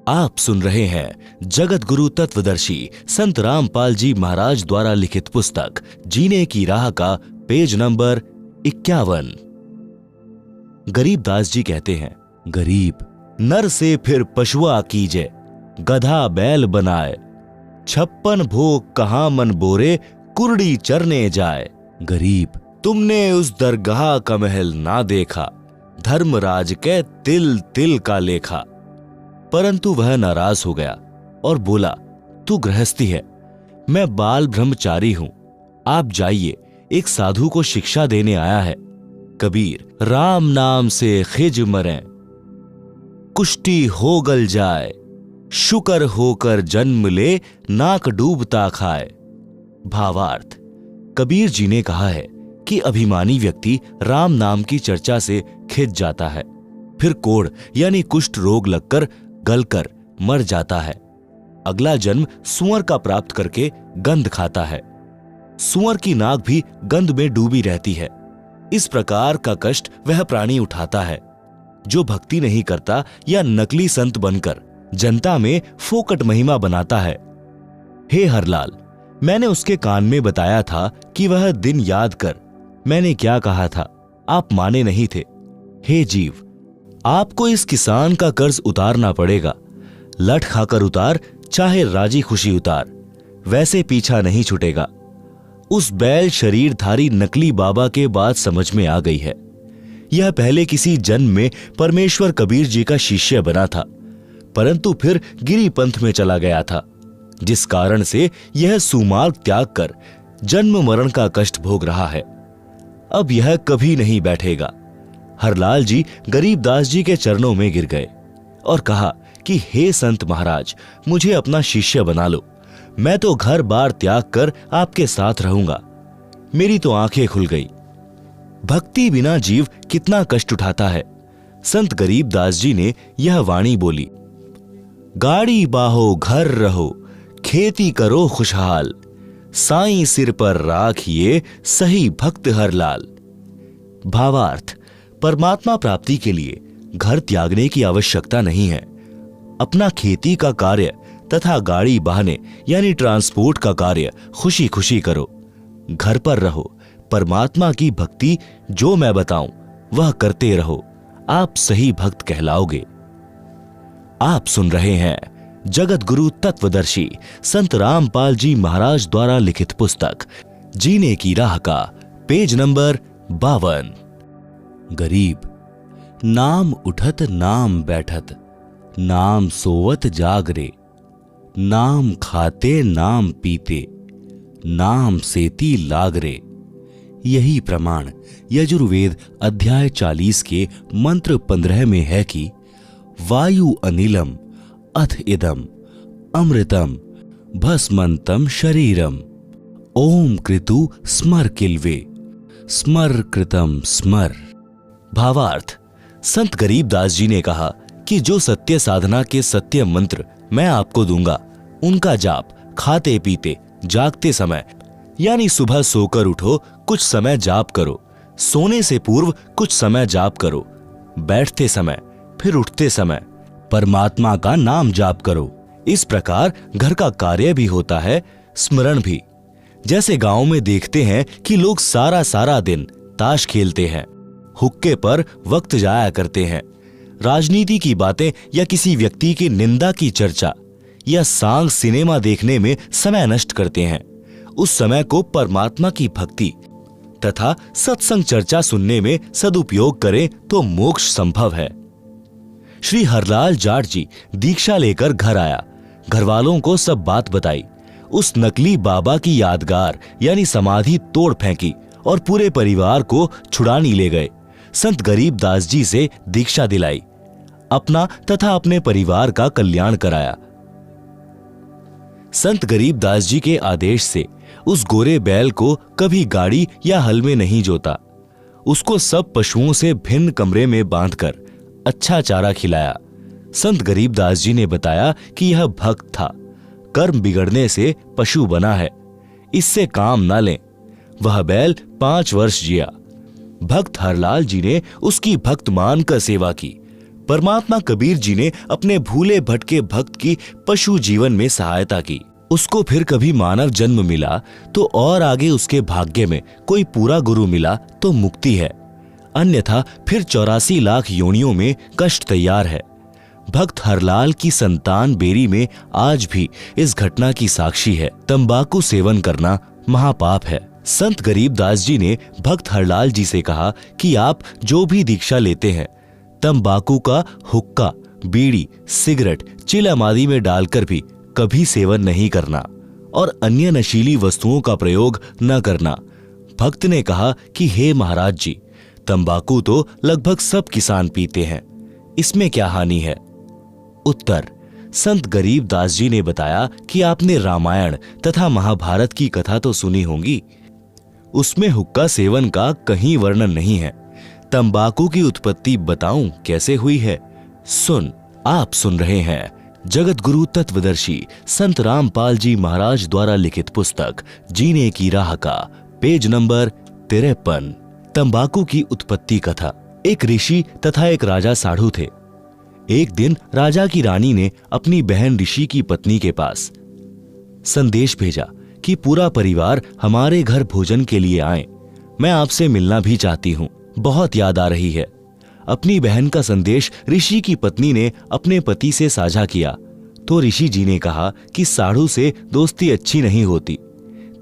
आप सुन रहे हैं जगत गुरु तत्वदर्शी संत रामपाल जी महाराज द्वारा लिखित पुस्तक जीने की राह का पेज नंबर 51। गरीबदास जी कहते हैं, गरीब नर से फिर पशुआ कीजे, गधा बैल बनाए, 56 भोग कहाँ मन बोरे, कुर्डी चरने जाए। गरीब तुमने उस दरगाह का महल ना देखा, धर्मराज के तिल तिल का लेखा। परंतु वह नाराज हो गया और बोला, तू गृहस्थी है, मैं बाल ब्रह्मचारी हूं, आप जाइए, एक साधु को शिक्षा देने आया है। कबीर राम नाम से खिज मरें, कुष्टी हो गल जाए, शुकर होकर जन्म ले, नाक डूबता खाए। भावार्थ, कबीर जी ने कहा है कि अभिमानी व्यक्ति राम नाम की चर्चा से खिज जाता है, फिर कोढ़ यानी कुष्ठ रोग लगकर गलकर मर जाता है। अगला जन्म सुअर का प्राप्त करके गंध खाता है। सुअर की नाक भी गंध में डूबी रहती है। इस प्रकार का कष्ट वह प्राणी उठाता है जो भक्ति नहीं करता या नकली संत बनकर जनता में फोकट महिमा बनाता है। हे हरलाल, मैंने उसके कान में बताया था कि वह दिन याद कर, मैंने क्या कहा था, आप माने नहीं थे। हे जीव, आपको इस किसान का कर्ज उतारना पड़ेगा। लठ खाकर उतार, चाहे राजी खुशी उतार, वैसे पीछा नहीं छूटेगा। उस बैल शरीरधारी नकली बाबा के बात समझ में आ गई है। यह पहले किसी जन्म में परमेश्वर कबीर जी का शिष्य बना था, परंतु फिर गिरी पंथ में चला गया था, जिस कारण से यह सुमार्ग त्याग कर जन्म मरण का कष्ट भोग रहा है। अब यह कभी नहीं बैठेगा। हरलाल जी गरीबदास जी के चरणों में गिर गए और कहा कि हे संत महाराज, मुझे अपना शिष्य बना लो, मैं तो घर बार त्याग कर आपके साथ रहूंगा। मेरी तो आंखें खुल गई। भक्ति बिना जीव कितना कष्ट उठाता है। संत गरीबदास जी ने यह वाणी बोली, गाड़ी बाहो घर रहो, खेती करो खुशहाल, साईं सिर पर राखिए सही भक्त हरलाल। भावार्थ, परमात्मा प्राप्ति के लिए घर त्यागने की आवश्यकता नहीं है। अपना खेती का कार्य तथा गाड़ी बहाने यानी ट्रांसपोर्ट का कार्य खुशी खुशी करो। घर पर रहो, परमात्मा की भक्ति जो मैं बताऊं वह करते रहो, आप सही भक्त कहलाओगे। आप सुन रहे हैं जगत गुरु तत्वदर्शी संत रामपाल जी महाराज द्वारा लिखित पुस्तक जीने की राह का पेज नंबर 52। गरीब नाम उठत नाम बैठत, नाम सोवत जागरे, नाम खाते नाम पीते, नाम सेती लागरे। यही प्रमाण यजुर्वेद अध्याय 40 के मंत्र 15 में है कि वायु अनिलम अथ इदम अमृतम भस्मंतम शरीरम, ओम कृतु स्मर किल्वे, स्मर कृतम स्मर। भावार्थ, संत गरीबदास जी ने कहा कि जो सत्य साधना के सत्य मंत्र मैं आपको दूंगा, उनका जाप खाते पीते जागते समय यानी सुबह सोकर उठो कुछ समय जाप करो, सोने से पूर्व कुछ समय जाप करो, बैठते समय फिर उठते समय परमात्मा का नाम जाप करो। इस प्रकार घर का कार्य भी होता है, स्मरण भी। जैसे गांव में देखते हैं कि लोग सारा सारा दिन ताश खेलते हैं, हुक्के पर वक्त जाया करते हैं, राजनीति की बातें या किसी व्यक्ति की निंदा की चर्चा या सांग सिनेमा देखने में समय नष्ट करते हैं। उस समय को परमात्मा की भक्ति तथा सत्संग चर्चा सुनने में सदुपयोग करें तो मोक्ष संभव है। श्री हरलाल जाट जी दीक्षा लेकर घर आया, घरवालों को सब बात बताई। उस नकली बाबा की यादगार यानी समाधि तोड़ फेंकी और पूरे परिवार को छुड़ानी ले गए। संत गरीबदास जी से दीक्षा दिलाई, अपना तथा अपने परिवार का कल्याण कराया। संत गरीबदास जी के आदेश से उस गोरे बैल को कभी गाड़ी या हल में नहीं जोता। उसको सब पशुओं से भिन्न कमरे में बांधकर अच्छा चारा खिलाया। संत गरीबदास जी ने बताया कि यह भक्त था, कर्म बिगड़ने से पशु बना है, इससे काम ना लें। वह बैल 5 वर्ष जिया। भक्त हरलाल जी ने उसकी भक्त मानकर सेवा की। परमात्मा कबीर जी ने अपने भूले भटके भक्त की पशु जीवन में सहायता की। उसको फिर कभी मानव जन्म मिला तो और आगे उसके भाग्य में कोई पूरा गुरु मिला तो मुक्ति है, अन्यथा फिर 84 लाख योनियों में कष्ट तैयार है। भक्त हरलाल की संतान बेरी में आज भी इस घटना की साक्षी है। तंबाकू सेवन करना महापाप है। संत गरीबदास जी ने भक्त हरलाल जी से कहा कि आप जो भी दीक्षा लेते हैं, तंबाकू का हुक्का, बीड़ी, सिगरेट, चिलम आदि में डालकर भी कभी सेवन नहीं करना और अन्य नशीली वस्तुओं का प्रयोग न करना। भक्त ने कहा कि हे महाराज जी, तंबाकू तो लगभग सब किसान पीते हैं, इसमें क्या हानि है? उत्तर: संत गरीबदास जी ने बताया कि आपने रामायण तथा महाभारत की कथा तो सुनी होगी, उसमें हुक्का सेवन का कहीं वर्णन नहीं है। तंबाकू की उत्पत्ति बताऊं कैसे हुई है? आप सुन रहे हैं जगत गुरु तत्वदर्शी संत रामपाल जी महाराज द्वारा लिखित पुस्तक जीने की राह का पेज नंबर 53। तंबाकू की उत्पत्ति कथा। एक ऋषि तथा एक राजा साधु थे। एक दिन राजा की रानी ने अपनी बहन ऋषि की पत्नी के पास संदेश भेजा कि पूरा परिवार हमारे घर भोजन के लिए आए, मैं आपसे मिलना भी चाहती हूँ, बहुत याद आ रही है। अपनी बहन का संदेश ऋषि की पत्नी ने अपने पति से साझा किया तो ऋषि जी ने कहा कि साधु से दोस्ती अच्छी नहीं होती,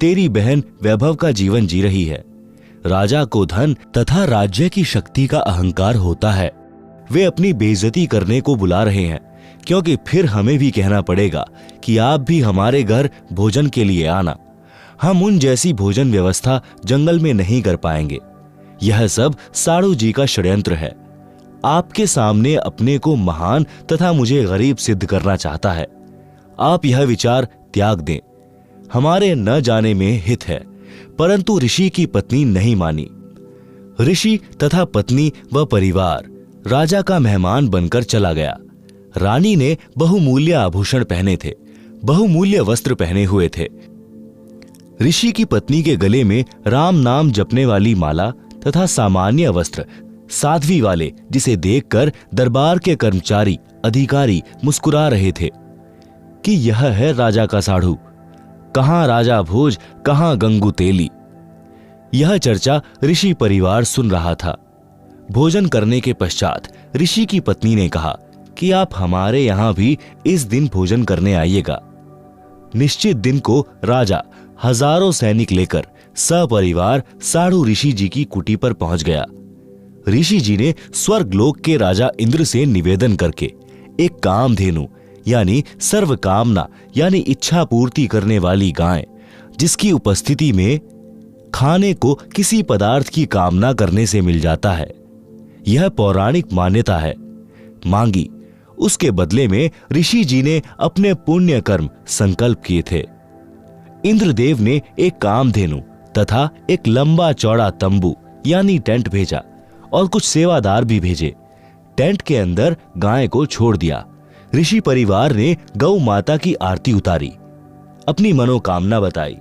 तेरी बहन वैभव का जीवन जी रही है। राजा को धन तथा राज्य की शक्ति का अहंकार होता है, वे अपनी बेइज्जती करने को बुला रहे हैं, क्योंकि फिर हमें भी कहना पड़ेगा कि आप भी हमारे घर भोजन के लिए आना। हम उन जैसी भोजन व्यवस्था जंगल में नहीं कर पाएंगे। यह सब साधु जी का षड्यंत्र है। आपके सामने अपने को महान तथा मुझे गरीब सिद्ध करना चाहता है। आप यह विचार त्याग दें, हमारे न जाने में हित है। परंतु ऋषि की पत्नी नहीं मानी। ऋषि तथा पत्नी व परिवार राजा का मेहमान बनकर चला गया। रानी ने बहुमूल्य आभूषण पहने थे, बहुमूल्य वस्त्र पहने हुए थे। ऋषि की पत्नी के गले में राम नाम जपने वाली माला तथा सामान्य वस्त्र साध्वी वाले, जिसे देखकर दरबार के कर्मचारी अधिकारी मुस्कुरा रहे थे कि यह है राजा का साधु, कहां राजा भोज, कहां गंगू तेली। यह चर्चा ऋषि परिवार सुन रहा था। भोजन करने के पश्चात ऋषि की पत्नी ने कहा कि आप हमारे यहां भी इस दिन भोजन करने आइएगा। निश्चित दिन को राजा हजारों सैनिक लेकर सपरिवार साधु ऋषि जी की कुटी पर पहुंच गया। ऋषि जी ने स्वर्गलोक के राजा इंद्र से निवेदन करके एक कामधेनु यानी सर्व कामना यानी इच्छा पूर्ति करने वाली गाय, जिसकी उपस्थिति में खाने को किसी पदार्थ की कामना करने से मिल जाता है, यह पौराणिक मान्यता है, मांगी। उसके बदले में ऋषि जी ने अपने पुण्य कर्म संकल्प किए थे। इंद्रदेव ने एक कामधेनु तथा एक लंबा चौड़ा तंबू यानी टेंट भेजा और कुछ सेवादार भी भेजे। टेंट के अंदर गाय को छोड़ दिया। ऋषि परिवार ने गौ माता की आरती उतारी, अपनी मनोकामना बताई।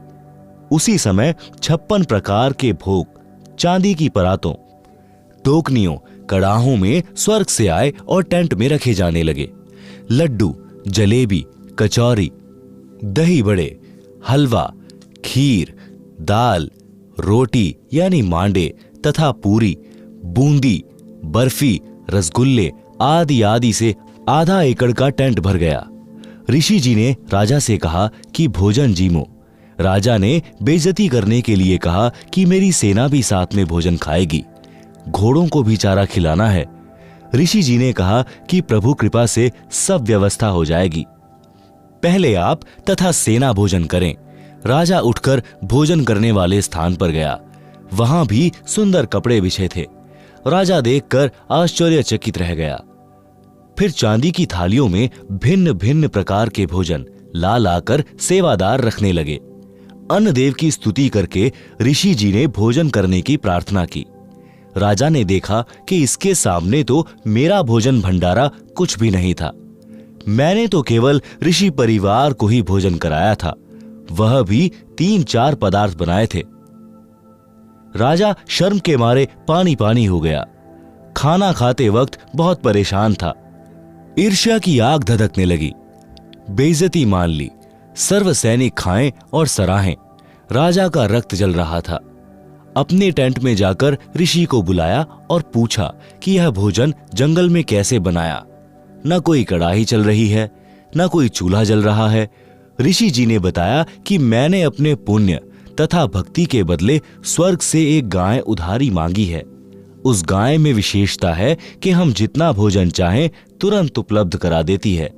उसी समय 56 प्रकार के भोग चांदी की परातों, टोकनियों, कड़ाहों में स्वर्ग से आए और टेंट में रखे जाने लगे। लड्डू, जलेबी, कचौरी, दही बड़े, हलवा, खीर, दाल, रोटी यानी मांडे तथा पूरी, बूंदी, बर्फी, रसगुल्ले आदि आदि से आधा एकड़ का टेंट भर गया। ऋषि जी ने राजा से कहा कि भोजन जीमो। राजा ने बेइज्जती करने के लिए कहा कि मेरी सेना भी साथ में भोजन खाएगी, घोड़ों को भी चारा खिलाना है। ऋषि जी ने कहा कि प्रभु कृपा से सब व्यवस्था हो जाएगी, पहले आप तथा सेना भोजन करें। राजा उठकर भोजन करने वाले स्थान पर गया। वहां भी सुंदर कपड़े बिछे थे। राजा देखकर आश्चर्यचकित रह गया। फिर चांदी की थालियों में भिन्न भिन्न प्रकार के भोजन ला लाकर सेवादार रखने लगे। अन्नदेव की स्तुति करके ऋषि जी ने भोजन करने की प्रार्थना की। राजा ने देखा कि इसके सामने तो मेरा भोजन भंडारा कुछ भी नहीं था। मैंने तो केवल ऋषि परिवार को ही भोजन कराया था, वह भी 3-4 पदार्थ बनाए थे। राजा शर्म के मारे पानी पानी हो गया। खाना खाते वक्त बहुत परेशान था। ईर्ष्या की आग धधकने लगी। बेइज्जती मान ली, सर्व सैनिक खाएं और सराहें। राजा का रक्त जल रहा था। अपने टेंट में जाकर ऋषि को बुलाया और पूछा कि यह भोजन जंगल में कैसे बनाया। न कोई कड़ाही चल रही है, न कोई चूल्हा जल रहा है। ऋषि जी ने बताया कि मैंने अपने पुण्य तथा भक्ति के बदले स्वर्ग से एक गाय उधारी मांगी है। उस गाय में विशेषता है कि हम जितना भोजन चाहें तुरंत उपलब्ध करा देती है।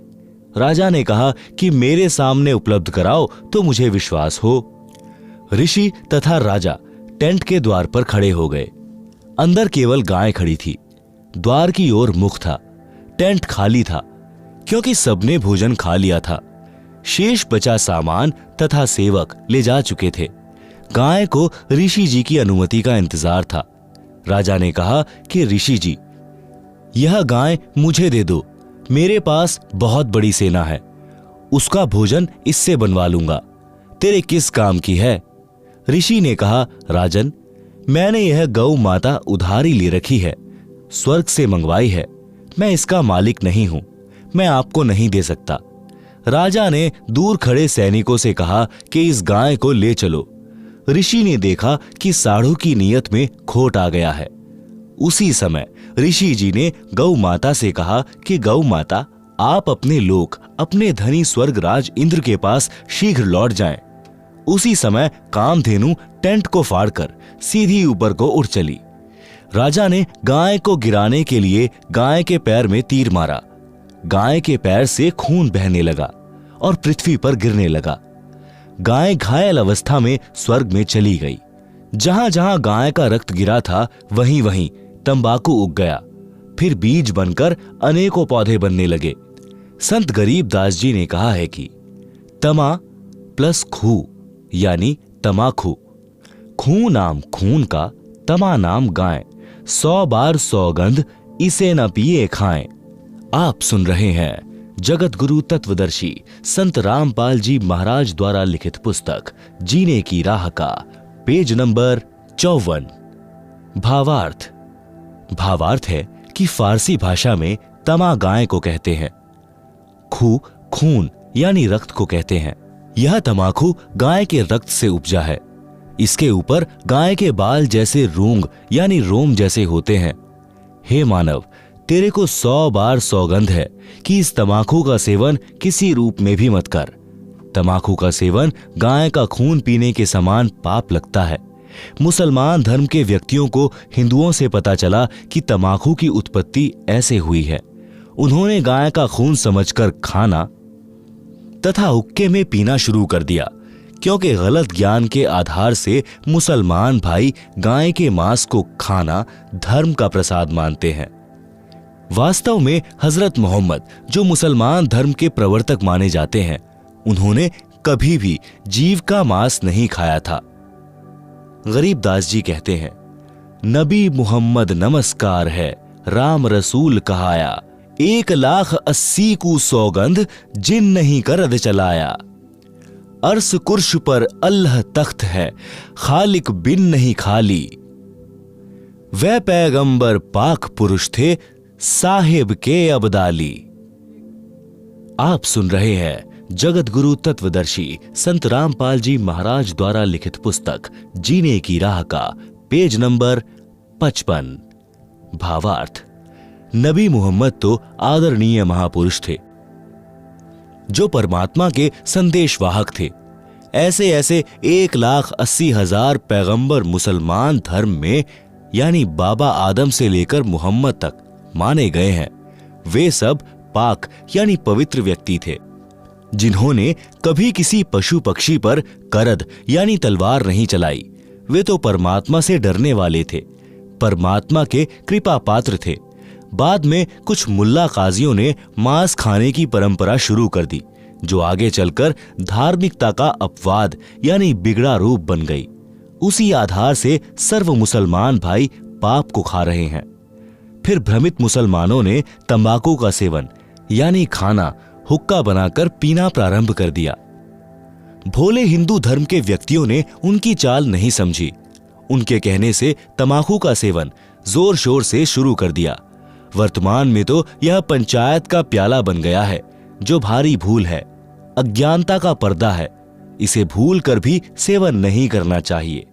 राजा ने कहा कि मेरे सामने उपलब्ध कराओ तो मुझे विश्वास हो। ऋषि तथा राजा टेंट के द्वार पर खड़े हो गए। अंदर केवल गाय खड़ी थी। द्वार की ओर मुख था। टेंट खाली था क्योंकि सबने भोजन खा लिया था। शेष बचा सामान तथा सेवक ले जा चुके थे। गाय को ऋषि जी की अनुमति का इंतजार था। राजा ने कहा कि ऋषि जी, यह गाय मुझे दे दो। मेरे पास बहुत बड़ी सेना है, उसका भोजन इससे बनवा लूंगा। तेरे किस काम की है? ऋषि ने कहा, राजन, मैंने यह गौ माता उधारी ले रखी है, स्वर्ग से मंगवाई है। मैं इसका मालिक नहीं हूं, मैं आपको नहीं दे सकता। राजा ने दूर खड़े सैनिकों से कहा कि इस गाय को ले चलो। ऋषि ने देखा कि साढ़ू की नीयत में खोट आ गया है। उसी समय ऋषि जी ने गौ माता से कहा कि गौ माता, आप अपने लोक, अपने धनी स्वर्गराज इंद्र के पास शीघ्र लौट जाएं। उसी समय कामधेनु टेंट को फाड़कर सीधी ऊपर को उड़ चली। राजा ने गाय को गिराने के लिए गाय के पैर में तीर मारा। गाय के पैर से खून बहने लगा और पृथ्वी पर गिरने लगा। गाय घायल अवस्था में स्वर्ग में चली गई। जहां जहां गाय का रक्त गिरा था वहीं वहीं तंबाकू उग गया। फिर बीज बनकर अनेकों पौधे बनने लगे। संत गरीब दास जी ने कहा है कि तमा प्लस खू यानी तमाखू। खू नाम खून का, तमा नाम गाय। 100 बार सौगंध इसे न पिए खाएं। आप सुन रहे हैं जगत गुरु तत्वदर्शी संत रामपाल जी महाराज द्वारा लिखित पुस्तक जीने की राह का पेज नंबर 54। भावार्थ। भावार्थ है कि फारसी भाषा में तमा गाय को कहते हैं, खू खून यानी रक्त को कहते हैं। यह तमाकू गाय के रक्त से उपजा है। इसके ऊपर गाय के बाल जैसे रूंग यानी रोम जैसे होते हैं। हे मानव, तेरे को 100 बार सौगंध है कि इस तमाकू का सेवन किसी रूप में भी मत कर। तमाकू का सेवन गाय का खून पीने के समान पाप लगता है। मुसलमान धर्म के व्यक्तियों को हिंदुओं से पता चला कि तमाकू की उत्पत्ति ऐसे हुई है। उन्होंने गाय का खून समझकर खाना तथा हुक्के में पीना शुरू कर दिया, क्योंकि गलत ज्ञान के आधार से मुसलमान भाई गाय के मांस को खाना धर्म का प्रसाद मानते हैं। वास्तव में हजरत मोहम्मद, जो मुसलमान धर्म के प्रवर्तक माने जाते हैं, उन्होंने कभी भी जीव का मांस नहीं खाया था। गरीब दास जी कहते हैं, नबी मुहम्मद नमस्कार है, राम रसूल कहाया, 1,80,000 को सौगंध जिन नहीं करद चलाया। अर्श कुर्श पर अल्लाह तख्त है, खालिक बिन नहीं खाली। वह पैगंबर पाक पुरुष थे, साहिब के अबदाली। आप सुन रहे हैं जगत गुरु तत्वदर्शी संत रामपाल जी महाराज द्वारा लिखित पुस्तक जीने की राह का पेज नंबर 55। भावार्थ। नबी मोहम्मद तो आदरणीय महापुरुष थे, जो परमात्मा के संदेशवाहक थे। ऐसे ऐसे 1,80,000 पैगंबर मुसलमान धर्म में यानी बाबा आदम से लेकर मोहम्मद तक माने गए हैं। वे सब पाक यानी पवित्र व्यक्ति थे, जिन्होंने कभी किसी पशु पक्षी पर करद यानी तलवार नहीं चलाई। वे तो परमात्मा से डरने वाले थे, परमात्मा के कृपा पात्र थे। बाद में कुछ मुल्ला काजियों ने मांस खाने की परंपरा शुरू कर दी, जो आगे चलकर धार्मिकता का अपवाद यानी बिगड़ा रूप बन गई। उसी आधार से सर्व मुसलमान भाई पाप को खा रहे हैं। फिर भ्रमित मुसलमानों ने तंबाकू का सेवन यानी खाना हुक्का बनाकर पीना प्रारंभ कर दिया। भोले हिंदू धर्म के व्यक्तियों ने उनकी चाल नहीं समझी। उनके कहने से तंबाकू का सेवन जोर शोर से शुरू कर दिया। वर्तमान में तो यह पंचायत का प्याला बन गया है, जो भारी भूल है, अज्ञानता का पर्दा है। इसे भूल कर भी सेवन नहीं करना चाहिए।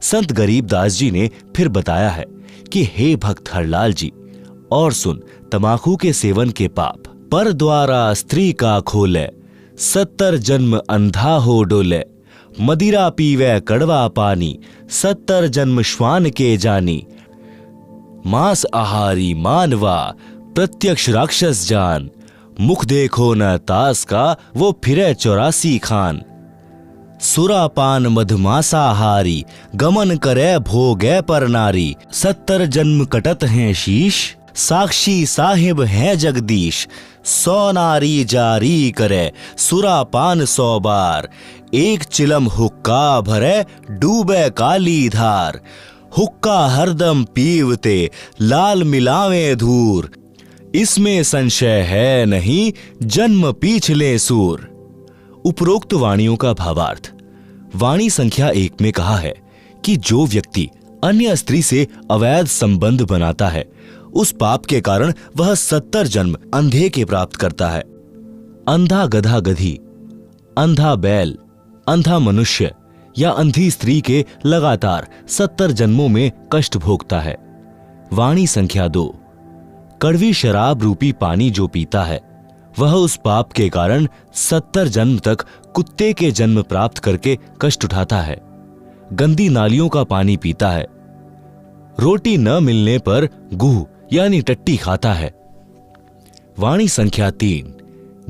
संत गरीबदास जी ने फिर बताया है कि हे भक्त हरलाल जी, और सुन तमाकू के सेवन के पाप। पर द्वारा स्त्री का खोले, 70 जन्म अंधा हो डोले। मदिरा पीवे कड़वा पानी, 70 जन्म श्वान के जानी। मांस आहारी मानवा, प्रत्यक्ष राक्षस जान। मुख देखो न तास का, वो फिरे 84 खान। सुरापान मधमासाहारी, गमन करे भोगे पर नारी। 70 जन्म कटत हैं शीश, साक्षी साहिब है जगदीश। 100 नारी जारी करे, सुरापान 100 बार। एक चिलम हुक्का भरे, डूबे काली धार। हुक्का हरदम पीवते, लाल मिलावे धूर। इसमें संशय है नहीं, जन्म पीछले सूर। उपरोक्त वाणियों का भावार्थ। वाणी संख्या 1 में कहा है कि जो व्यक्ति अन्य स्त्री से अवैध संबंध बनाता है, उस पाप के कारण वह 70 जन्म अंधे के प्राप्त करता है। अंधा गधा गधी, अंधा बैल, अंधा मनुष्य या अंधी स्त्री के लगातार 70 जन्मों में कष्ट भोगता है। वाणी संख्या 2। कड़वी शराब रूपी पानी जो पीता है, वह उस पाप के कारण 70 जन्म तक कुत्ते के जन्म प्राप्त करके कष्ट उठाता है। गंदी नालियों का पानी पीता है। रोटी न मिलने पर गुह यानी टट्टी खाता है। वाणी संख्या 3।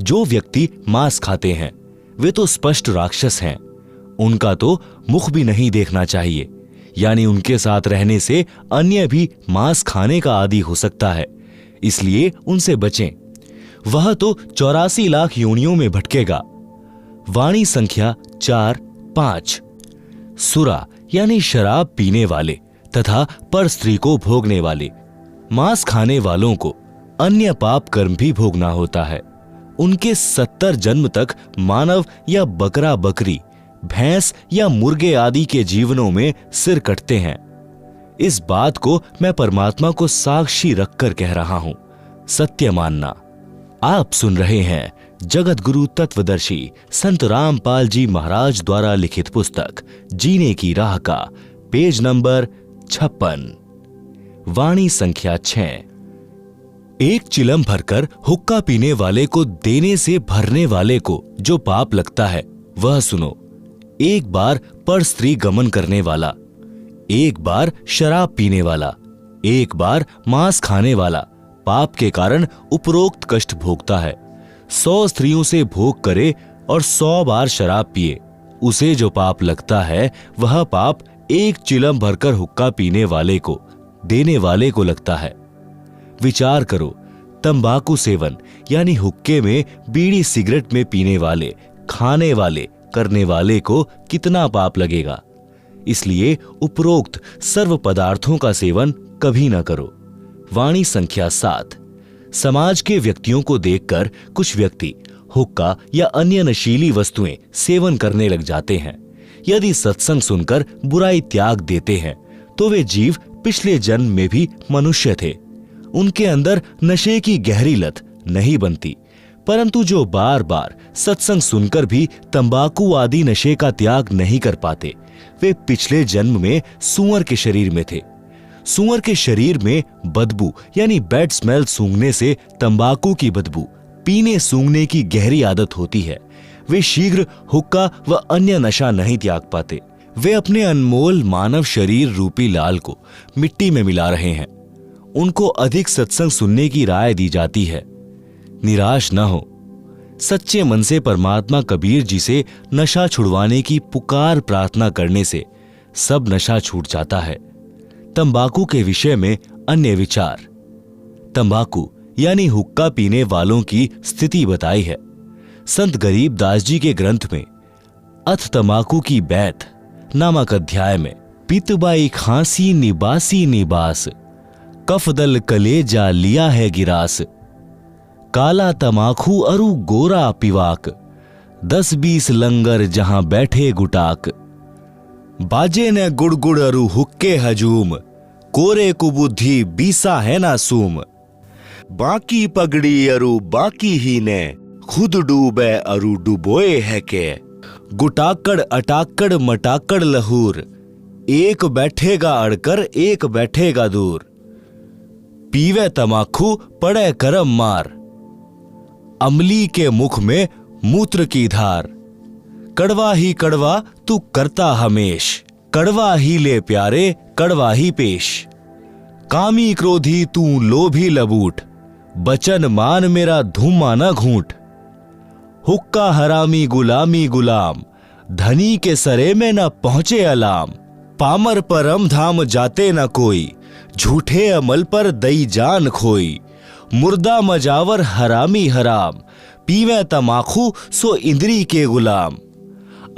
जो व्यक्ति मांस खाते हैं, वे तो स्पष्ट राक्षस हैं। उनका तो मुख भी नहीं देखना चाहिए, यानी उनके साथ रहने से अन्य भी मांस खाने का आदी हो सकता है, इसलिए उनसे बचें। वह तो 84 लाख योनियों में भटकेगा। वाणी संख्या 4-5। सुरा यानी शराब पीने वाले तथा पर स्त्री को भोगने वाले, मांस खाने वालों को अन्य पाप कर्म भी भोगना होता है। उनके 70 जन्म तक मानव या बकरा बकरी, भैंस या मुर्गे आदि के जीवनों में सिर कटते हैं। इस बात को मैं परमात्मा को साक्षी रखकर कह रहा हूं, सत्य मानना। आप सुन रहे हैं जगत गुरु तत्वदर्शी संत रामपाल जी महाराज द्वारा लिखित पुस्तक जीने की राह का पेज नंबर 56। वाणी संख्या 6। एक चिलम भरकर हुक्का पीने वाले को देने से भरने वाले को जो पाप लगता है, वह सुनो। एक बार पर स्त्री गमन करने वाला, एक बार शराब पीने वाला, एक बार मांस खाने वाला पाप के कारण उपरोक्त कष्ट भोगता है। 100 स्त्रियों से भोग करे और 100 बार शराब पिए, उसे जो पाप लगता है, वह पाप एक चिलम भरकर हुक्का पीने वाले को देने वाले को लगता है। विचार करो, तंबाकू सेवन यानी हुक्के में, बीड़ी सिगरेट में पीने वाले, खाने वाले, करने वाले को कितना पाप लगेगा। इसलिए उपरोक्त सर्व पदार्थों का सेवन कभी न करो। वाणी संख्या 7। समाज के व्यक्तियों को देखकर कुछ व्यक्ति हुक्का या अन्य नशीली वस्तुएं सेवन करने लग जाते हैं। यदि सत्संग सुनकर बुराई त्याग देते हैं, तो वे जीव पिछले जन्म में भी मनुष्य थे। उनके अंदर नशे की गहरी लत नहीं बनती, परंतु जो बार बार सत्संग सुनकर भी तंबाकू आदि नशे का त्याग नहीं कर पाते, वे पिछले जन्म में सूअर के शरीर में थे। सूअर के शरीर में बदबू यानी बैड स्मेल सूंघने से तंबाकू की बदबू पीने सूंघने की गहरी आदत होती है। वे शीघ्र हुक्का व अन्य नशा नहीं त्याग पाते। वे अपने अनमोल मानव शरीर रूपी लाल को मिट्टी में मिला रहे हैं। उनको अधिक सत्संग सुनने की राय दी जाती है। निराश न हो, सच्चे मन से परमात्मा कबीर जी से नशा छुड़वाने की पुकार प्रार्थना करने से सब नशा छूट जाता है। तंबाकू के विषय में अन्य विचार। तंबाकू यानी हुक्का पीने वालों की स्थिति बताई है संत गरीबदास जी के ग्रंथ में अथ तंबाकू की बैत नामक अध्याय में। पितबाई खांसी निबासी निबास, कफदल कलेजा लिया है गिरास। काला तमाखू अरु गोरा पिवाक, 10-20 लंगर जहां बैठे गुटाक। बाजे ने गुड़गुड़ अरु हुक्के हजूम, कोरे कुबुद्धि बीसा है ना सूम। बाकी पगड़ी अरु बाकी ही ने, खुद डूबे अरु डुबोए है के। गुटाकड़ अटाकड़ मटाकड़ लहूर, एक बैठेगा अड़कर एक बैठेगा दूर। पीवे तमाखू पड़े करम मार, अमली के मुख में मूत्र की धार। कड़वा ही कड़वा तू करता हमेश, कड़वा ही ले प्यारे कड़वा ही पेश। कामी क्रोधी तू लोभी लबूट, बचन मान मेरा धूमा न घूंट। हुक्का हरामी गुलामी गुलाम, धनी के सरे में न पहुंचे अलाम। पामर परम धाम जाते न कोई, झूठे अमल पर दई जान खोई। मुर्दा मजावर हरामी हराम, पीवे तमाखू सो इंद्री के गुलाम।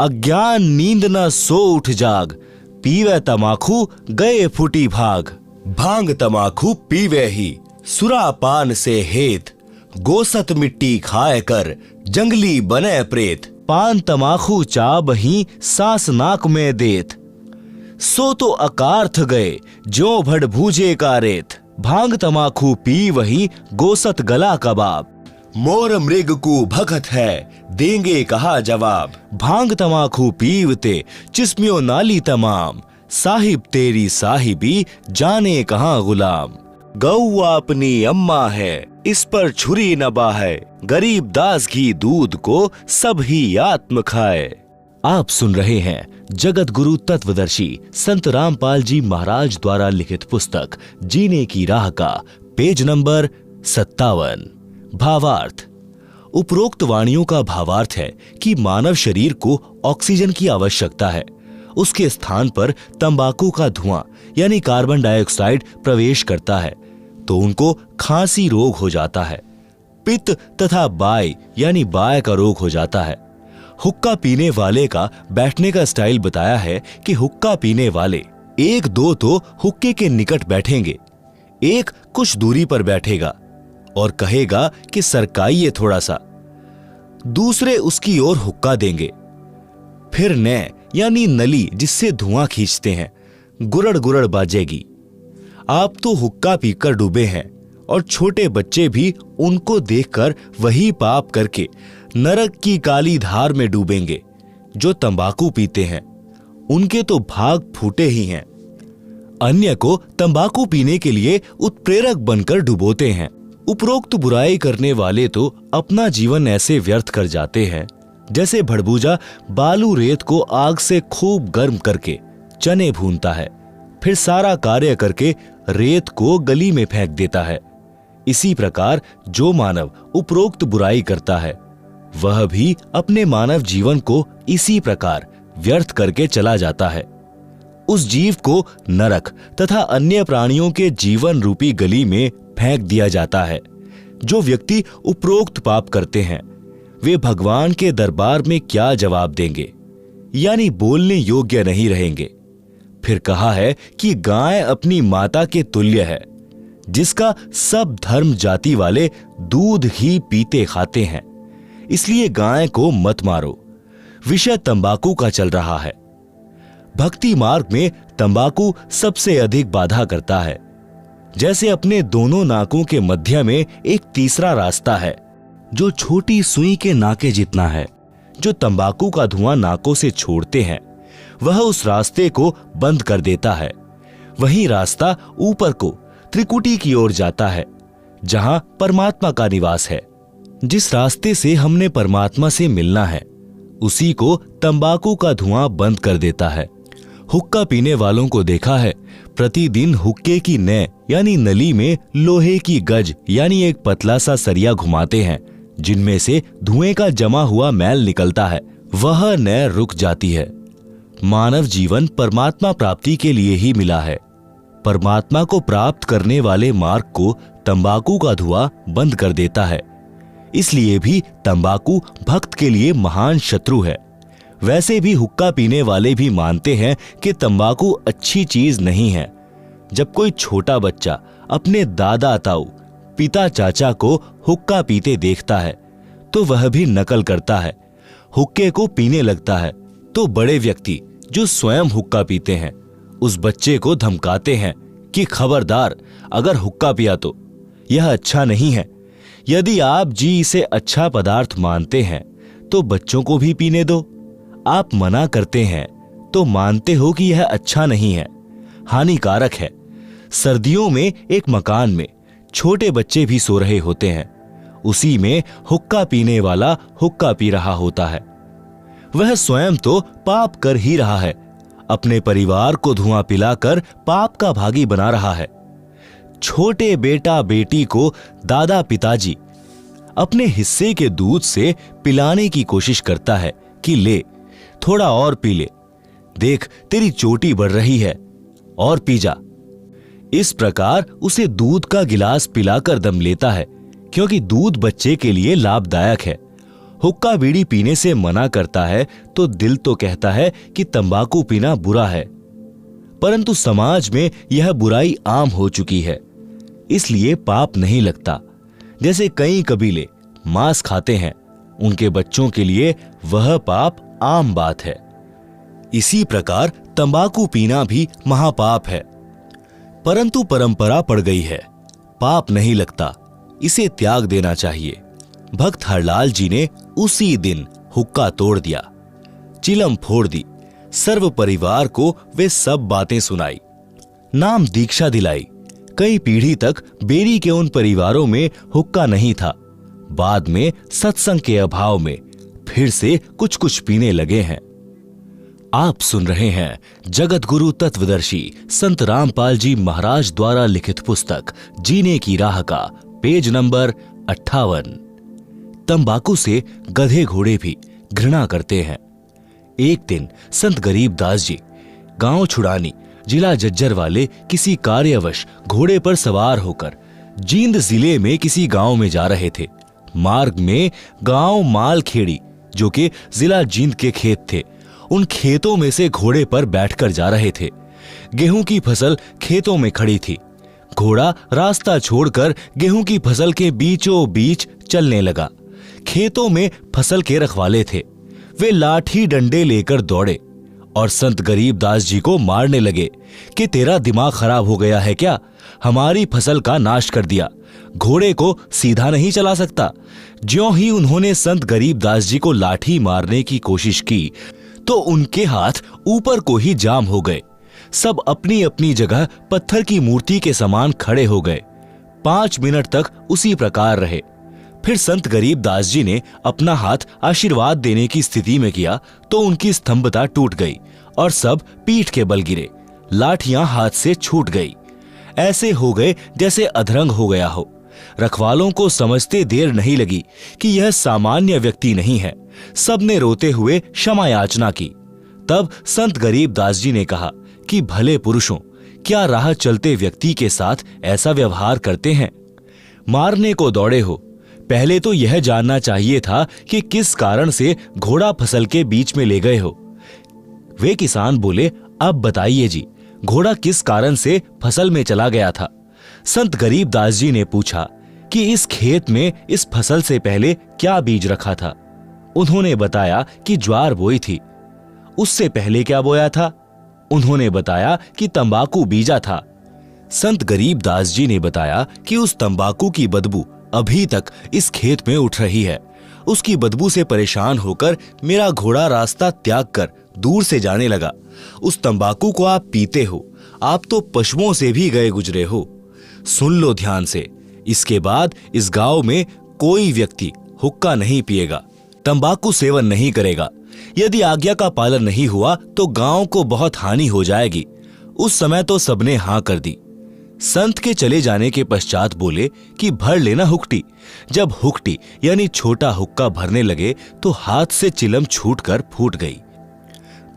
अज्ञान नींद न सो उठ जाग, पीवे तमाखू गए फूटी भाग। भांग तमाखू पीवे ही सुरापान से हेत, गोसत मिट्टी खाए कर जंगली बने प्रेत। पान तमाखू चाब ही सांस नाक में देत, सो तो अकार्थ गए जो भड़ भूजे का रेत। भांग तमाखू पी वही गोसत गला कबाब, मोर मृग को भगत है देंगे कहा जवाब। भांग तमाखू पीवते चिस्मियों नाली तमाम, साहिब तेरी साहिबी जाने कहाँ गुलाम। गौआ अपनी अम्मा है इस पर छुरी न बाहे, गरीब दास घी दूध को सब ही आत्म खाए। आप सुन रहे हैं जगत गुरु तत्वदर्शी संत रामपाल जी महाराज द्वारा लिखित पुस्तक जीने की राह का पेज नंबर 57। भावार्थ। उपरोक्त वाणियों का भावार्थ है कि मानव शरीर को ऑक्सीजन की आवश्यकता है, उसके स्थान पर तंबाकू का धुआं यानी कार्बन डाइऑक्साइड प्रवेश करता है तो उनको खांसी रोग हो जाता है। पित्त तथा बाय यानी बाय का रोग हो जाता है। हुक्का पीने वाले का बैठने का स्टाइल बताया है कि हुक्का पीने वाले एक दो तो हुक्के के निकट बैठेंगे, एक कुछ दूरी पर बैठेगा और कहेगा कि सरकाइए थोड़ा सा, दूसरे उसकी ओर हुक्का देंगे। फिर ने यानी नली जिससे धुआं खींचते हैं गुरड़ गुरड़ बाजेगी। आप तो हुक्का पीकर डूबे हैं और छोटे बच्चे भी उनको देखकर वही पाप करके नरक की काली धार में डूबेंगे। जो तंबाकू पीते हैं उनके तो भाग फूटे ही हैं। अन्य को तंबाकू पीने के लिए उत्प्रेरक बनकर डुबोते हैं। उपरोक्त बुराई करने वाले तो अपना जीवन ऐसे व्यर्थ कर जाते हैं जैसे भड़बूजा बालू रेत को आग से खूब गर्म करके चने भूनता है, फिर सारा कार्य करके रेत को गली में फेंक देता है। इसी प्रकार जो मानव उपरोक्त बुराई करता है वह भी अपने मानव जीवन को इसी प्रकार व्यर्थ करके चला जाता है। उस जीव को नरक तथा अन्य प्राणियों के जीवन रूपी गली में फेंक दिया जाता है। जो व्यक्ति उपरोक्त पाप करते हैं वे भगवान के दरबार में क्या जवाब देंगे, यानी बोलने योग्य नहीं रहेंगे। फिर कहा है कि गाय अपनी माता के तुल्य है, जिसका सब धर्म जाति वाले दूध ही पीते खाते हैं, इसलिए गाय को मत मारो। विषय तंबाकू का चल रहा है। भक्ति मार्ग में तंबाकू सबसे अधिक बाधा करता है। जैसे अपने दोनों नाकों के मध्य में एक तीसरा रास्ता है जो छोटी सुई के नाके जितना है। जो तंबाकू का धुआं नाकों से छोड़ते हैं वह उस रास्ते को बंद कर देता है। वही रास्ता ऊपर को त्रिकुटी की ओर जाता है जहां परमात्मा का निवास है। जिस रास्ते से हमने परमात्मा से मिलना है उसी को तंबाकू का धुआं बंद कर देता है। हुक्का पीने वालों को देखा है प्रतिदिन हुक्के की नय यानी नली में लोहे की गज यानी एक पतला सा सरिया घुमाते हैं, जिनमें से धुएं का जमा हुआ मैल निकलता है। वह नय रुक जाती है। मानव जीवन परमात्मा प्राप्ति के लिए ही मिला है। परमात्मा को प्राप्त करने वाले मार्ग को तंबाकू का धुआं बंद कर देता है। इसलिए भी तंबाकू भक्त के लिए महान शत्रु है। वैसे भी हुक्का पीने वाले भी मानते हैं कि तंबाकू अच्छी चीज नहीं है। जब कोई छोटा बच्चा अपने दादा ताऊ पिता चाचा को हुक्का पीते देखता है तो वह भी नकल करता है, हुक्के को पीने लगता है। तो बड़े व्यक्ति जो स्वयं हुक्का पीते हैं उस बच्चे को धमकाते हैं कि खबरदार, अगर हुक्का पिया तो यह अच्छा नहीं है। यदि आप जी इसे अच्छा पदार्थ मानते हैं तो बच्चों को भी पीने दो। आप मना करते हैं तो मानते हो कि यह अच्छा नहीं है, हानिकारक है। सर्दियों में एक मकान में छोटे बच्चे भी सो रहे होते हैं। उसी में हुक्का पीने वाला हुक्का पी रहा होता है। वह स्वयं तो पाप कर ही रहा है, अपने परिवार को धुआं पिलाकर पाप का भागी बना रहा है। छोटे बेटा बेटी को दादा पिताजी अपने हिस्से के दूध से पिलाने की कोशिश करता है कि ले थोड़ा और पी ले, देख तेरी चोटी बढ़ रही है, और पी जा। इस प्रकार उसे दूध का गिलास पिलाकर दम लेता है, क्योंकि दूध बच्चे के लिए लाभदायक है। हुक्का बीड़ी पीने से मना करता है तो दिल तो कहता है कि तंबाकू पीना बुरा है, परंतु समाज में यह बुराई आम हो चुकी है, इसलिए पाप नहीं लगता। जैसे कई कबीले मांस खाते हैं, उनके बच्चों के लिए वह पाप आम बात है। इसी प्रकार तंबाकू पीना भी महापाप है, परंतु परंपरा पड़ गई है, पाप नहीं लगता, इसे त्याग देना चाहिए। भक्त हरलाल जी ने उसी दिन हुक्का तोड़ दिया, चिलम फोड़ दी, सर्व परिवार को वे सब बातें सुनाई, नाम दीक्षा दिलाई। कई पीढ़ी तक बेरी के उन परिवारों में हुक्का नहीं था। बाद में सत्संग के अभाव में फिर से कुछ कुछ पीने लगे हैं। आप सुन रहे हैं जगत गुरु तत्वदर्शी संत रामपाल जी महाराज द्वारा लिखित पुस्तक जीने की राह का पेज नंबर 58। तंबाकू से गधे घोड़े भी घृणा करते हैं। एक दिन संत गरीबदास जी गांव छुड़ानी जिला जज्जर वाले किसी कार्यवश घोड़े पर सवार होकर जींद जिले में किसी गांव में जा रहे थे। मार्ग में गांव मालखेड़ी, जो कि जिला जींद के खेत थे, उन खेतों में से घोड़े पर बैठकर जा रहे थे। गेहूं की फसल खेतों में खड़ी थी। घोड़ा रास्ता छोड़कर गेहूं की फसल के बीचों बीच चलने लगा। खेतों में फसल के रखवाले थे, वे लाठी डंडे लेकर दौड़े और संत गरीबदास जी को मारने लगे कि तेरा दिमाग खराब हो गया है क्या, हमारी फसल का नाश कर दिया, घोड़े को सीधा नहीं चला सकता। ज्यों ही उन्होंने संत गरीबदास जी को लाठी मारने की कोशिश की तो उनके हाथ ऊपर को ही जाम हो गए। सब अपनी अपनी जगह पत्थर की मूर्ति के समान खड़े हो गए। 5 मिनट तक उसी प्रकार रहे। फिर संत गरीबदास जी ने अपना हाथ आशीर्वाद देने की स्थिति में किया तो उनकी स्तंभता टूट गई और सब पीठ के बल गिरे। लाठियां हाथ से छूट गई। ऐसे हो गए जैसे अधरंग हो गया हो। रखवालों को समझते देर नहीं लगी कि यह सामान्य व्यक्ति नहीं है। सबने रोते हुए क्षमा याचना की। तब संत गरीबदास जी ने कहा कि भले पुरुषों, क्या राह चलते व्यक्ति के साथ ऐसा व्यवहार करते हैं? मारने को दौड़े हो, पहले तो यह जानना चाहिए था कि किस कारण से घोड़ा फसल के बीच में ले गए हो। वे किसान बोले, अब बताइए जी, घोड़ा किस कारण से फसल में चला गया था? संत गरीबदास जी ने पूछा कि इस खेत में इस फसल से पहले क्या बीज रखा था? उन्होंने बताया कि ज्वार बोई थी। उससे पहले क्या बोया था? उन्होंने बताया कि तंबाकू बीजा था। संत गरीबदास जी ने बताया कि उस तंबाकू की बदबू अभी तक इस खेत में उठ रही है। उसकी बदबू से परेशान होकर मेरा घोड़ा रास्ता त्याग कर दूर से जाने लगा। उस तंबाकू को आप पीते हो, आप तो पशुओं से भी गए गुजरे हो। सुन लो ध्यान से, इसके बाद इस गांव में कोई व्यक्ति हुक्का नहीं पिएगा, तंबाकू सेवन नहीं करेगा। यदि आज्ञा का पालन नहीं हुआ तो गांव को बहुत हानि हो जाएगी। उस समय तो सबने हां कर दी। संत के चले जाने के पश्चात बोले कि भर लेना हुक्टी। जब हुक्टी यानी छोटा हुक्का भरने लगे तो हाथ से चिलम छूटकर फूट गई।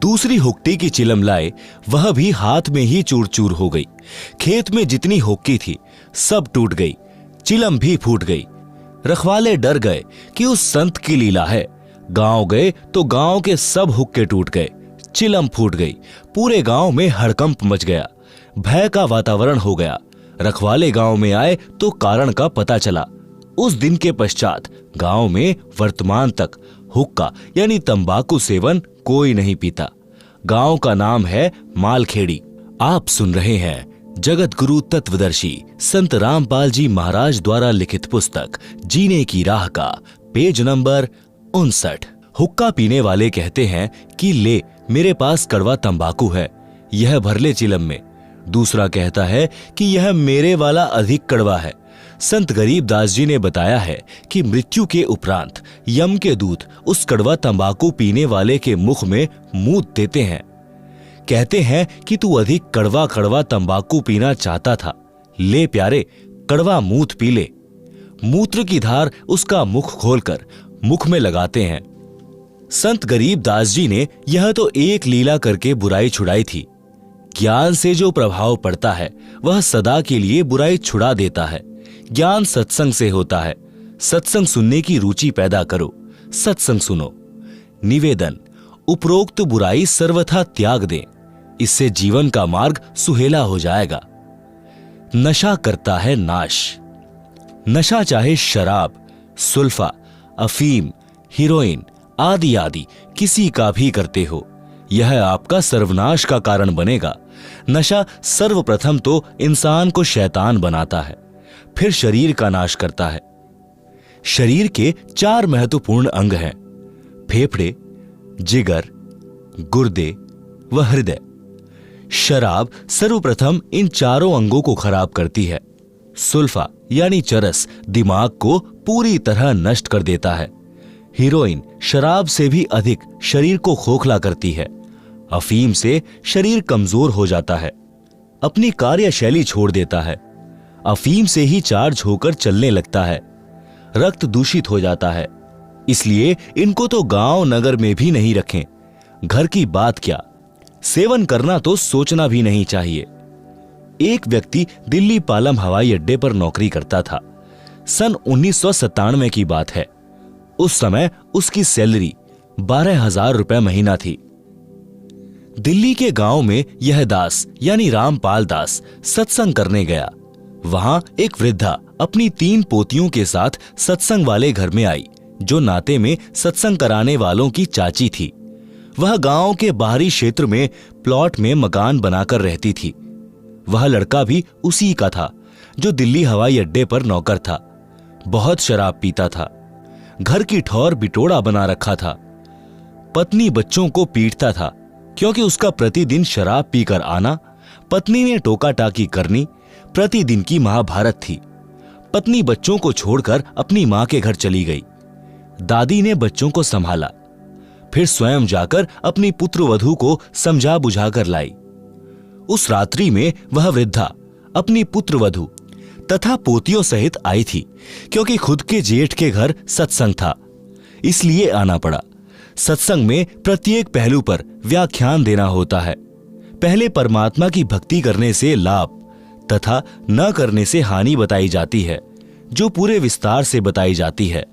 दूसरी हुक्टी की चिलम लाए, वह भी हाथ में ही चूर चूर हो गई। खेत में जितनी हुक्की थी सब टूट गई, चिलम भी फूट गई। रखवाले डर गए कि उस संत की लीला है। गांव गए तो गांव के सब हुक्के टूट गए, चिलम फूट गई। पूरे गांव में हड़कंप मच गया, भय का वातावरण हो गया। रखवाले गांव में आए तो कारण का पता चला। उस दिन के पश्चात गांव में वर्तमान तक हुक्का यानी तंबाकू सेवन कोई नहीं पीता। गांव का नाम है मालखेड़ी। आप सुन रहे हैं जगत गुरु तत्वदर्शी संत रामपाल जी महाराज द्वारा लिखित पुस्तक जीने की राह का पेज नंबर 59। हुक्का पीने वाले कहते हैं कि ले मेरे पास कड़वा तंबाकू है, यह भर ले चिलम में। दूसरा कहता है कि यह मेरे वाला अधिक कड़वा है। संत गरीबदास जी ने बताया है कि मृत्यु के उपरांत यम के दूत उस कड़वा तंबाकू पीने वाले के मुख में मूत देते हैं। कहते हैं कि तू अधिक कड़वा कड़वा तंबाकू पीना चाहता था, ले प्यारे कड़वा मूत पी ले। मूत्र की धार उसका मुख खोलकर मुख में लगाते हैं। संत गरीबदास जी ने यह तो एक लीला करके बुराई छुड़ाई थी। ज्ञान से जो प्रभाव पड़ता है वह सदा के लिए बुराई छुड़ा देता है। ज्ञान सत्संग से होता है। सत्संग सुनने की रुचि पैदा करो, सत्संग सुनो। निवेदन, उपरोक्त बुराई सर्वथा त्याग दें, इससे जीवन का मार्ग सुहेला हो जाएगा। नशा करता है नाश। नशा चाहे शराब, सुल्फा, अफीम, हीरोइन आदि आदि किसी का भी करते हो, यह आपका सर्वनाश का कारण बनेगा। नशा सर्वप्रथम तो इंसान को शैतान बनाता है, फिर शरीर का नाश करता है। शरीर के 4 महत्वपूर्ण अंग हैं, फेफड़े, जिगर, गुर्दे व हृदय। शराब सर्वप्रथम इन चारों अंगों को खराब करती है। सुल्फा यानी चरस दिमाग को पूरी तरह नष्ट कर देता है। हीरोइन शराब से भी अधिक शरीर को खोखला करती है। अफीम से शरीर कमजोर हो जाता है, अपनी कार्यशैली छोड़ देता है। अफीम से ही चार्ज होकर चलने लगता है। रक्त दूषित हो जाता है। इसलिए इनको तो गांव नगर में भी नहीं रखें। घर की बात क्या, सेवन करना तो सोचना भी नहीं चाहिए। एक व्यक्ति दिल्ली पालम हवाई अड्डे पर नौकरी करता था। सन 1997 की बात है। उस समय उसकी सैलरी 12,000 रुपए महीना थी। दिल्ली के गांव में यह दास यानी रामपाल दास सत्संग करने गया। वहां एक वृद्धा अपनी 3 पोतियों के साथ सत्संग वाले घर में आई, जो नाते में सत्संग कराने वालों की चाची थी। वह गांव के बाहरी क्षेत्र में प्लॉट में मकान बनाकर रहती थी। वह लड़का भी उसी का था जो दिल्ली हवाई अड्डे पर नौकर था। बहुत शराब पीता था, घर की ठौर बिटोड़ा बना रखा था। पत्नी बच्चों को पीटता था क्योंकि उसका प्रतिदिन शराब पीकर आना, पत्नी ने टोका टाकी करनी प्रतिदिन की महाभारत थी। पत्नी बच्चों को छोड़कर अपनी मां के घर चली गई। दादी ने बच्चों को संभाला, फिर स्वयं जाकर अपनी पुत्रवधू को समझा बुझाकर लाई। उस रात्रि में वह वृद्धा अपनी पुत्रवधू तथा पोतियों सहित आई थी। क्योंकि खुद के जेठ के घर सत्संग था, इसलिए आना पड़ा। सत्संग में प्रत्येक पहलू पर व्याख्यान देना होता है। पहले परमात्मा की भक्ति करने से लाभ तथा न करने से हानि बताई जाती है, जो पूरे विस्तार से बताई जाती है।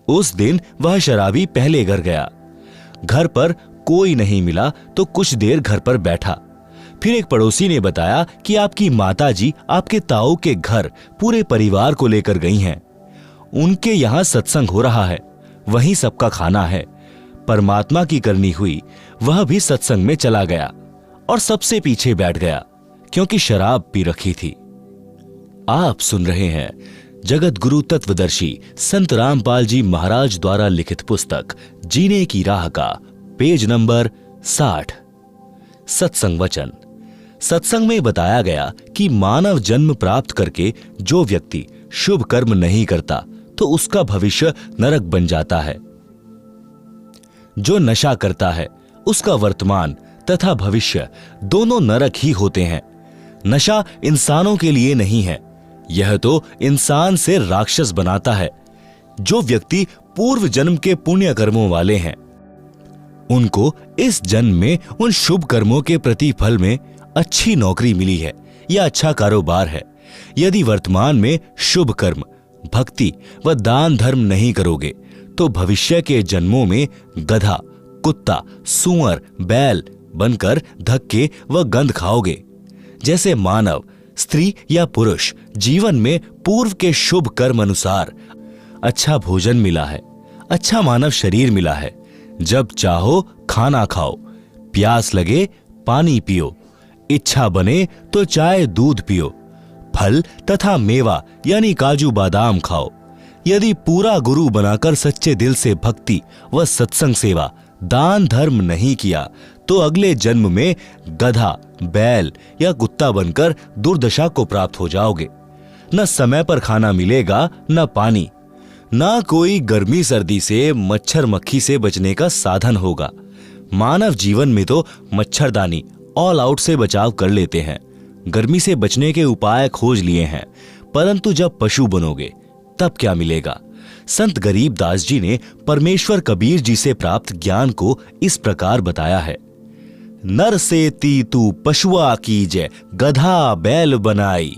उस दिन वह शराबी पहले घर गया। घर पर कोई नहीं मिला तो कुछ देर घर पर बैठा। फिर एक पड़ोसी ने बताया कि आपकी माताजी आपके ताऊ के घर पूरे परिवार को लेकर गई हैं। उनके यहाँ सत्संग हो रहा है, वहीं सबका खाना है। परमात्मा की करनी हुई, वह भी सत्संग में चला गया और सबसे पीछे बैठ गया क्योंकि शराब पी रखी थी। आप सुन रहे हैं जगत गुरु तत्वदर्शी संत रामपाल जी महाराज द्वारा लिखित पुस्तक जीने की राह का पेज नंबर 60। सत्संग वचन। सत्संग में बताया गया कि मानव जन्म प्राप्त करके जो व्यक्ति शुभ कर्म नहीं करता तो उसका भविष्य नरक बन जाता है। जो नशा करता है उसका वर्तमान तथा भविष्य दोनों नरक ही होते हैं। नशा इंसानों के लिए नहीं है, यह तो इंसान से राक्षस बनाता है। जो व्यक्ति पूर्व जन्म के पुण्य कर्मों वाले हैं, उनको इस जन्म में उन शुभ कर्मों के प्रतिफल में अच्छी नौकरी मिली है या अच्छा कारोबार है। यदि वर्तमान में शुभ कर्म, भक्ति व दान धर्म नहीं करोगे तो भविष्य के जन्मों में गधा, कुत्ता, सूअर, बैल बनकर धक्के व गंध खाओगे। जैसे मानव, स्त्री या पुरुष जीवन में पूर्व के शुभ कर्म अनुसार अच्छा भोजन मिला है, अच्छा मानव शरीर मिला है। जब चाहो खाना खाओ, प्यास लगे पानी पियो, इच्छा बने तो चाय दूध पियो, फल तथा मेवा यानी काजू बादाम खाओ। यदि पूरा गुरु बनाकर सच्चे दिल से भक्ति व सत्संग सेवा दान धर्म नहीं किया तो अगले जन्म में गधा, बैल या कुत्ता बनकर दुर्दशा को प्राप्त हो जाओगे। न समय पर खाना मिलेगा, न पानी, न कोई गर्मी सर्दी से मच्छर मक्खी से बचने का साधन होगा। मानव जीवन में तो मच्छरदानी ऑल आउट से बचाव कर लेते हैं, गर्मी से बचने के उपाय खोज लिए हैं, परंतु जब पशु बनोगे तब क्या मिलेगा। संत गरीबदास जी ने परमेश्वर कबीर जी से प्राप्त ज्ञान को इस प्रकार बताया है। नर से तीतू पशुआ कीजे, गधा बैल बनाई,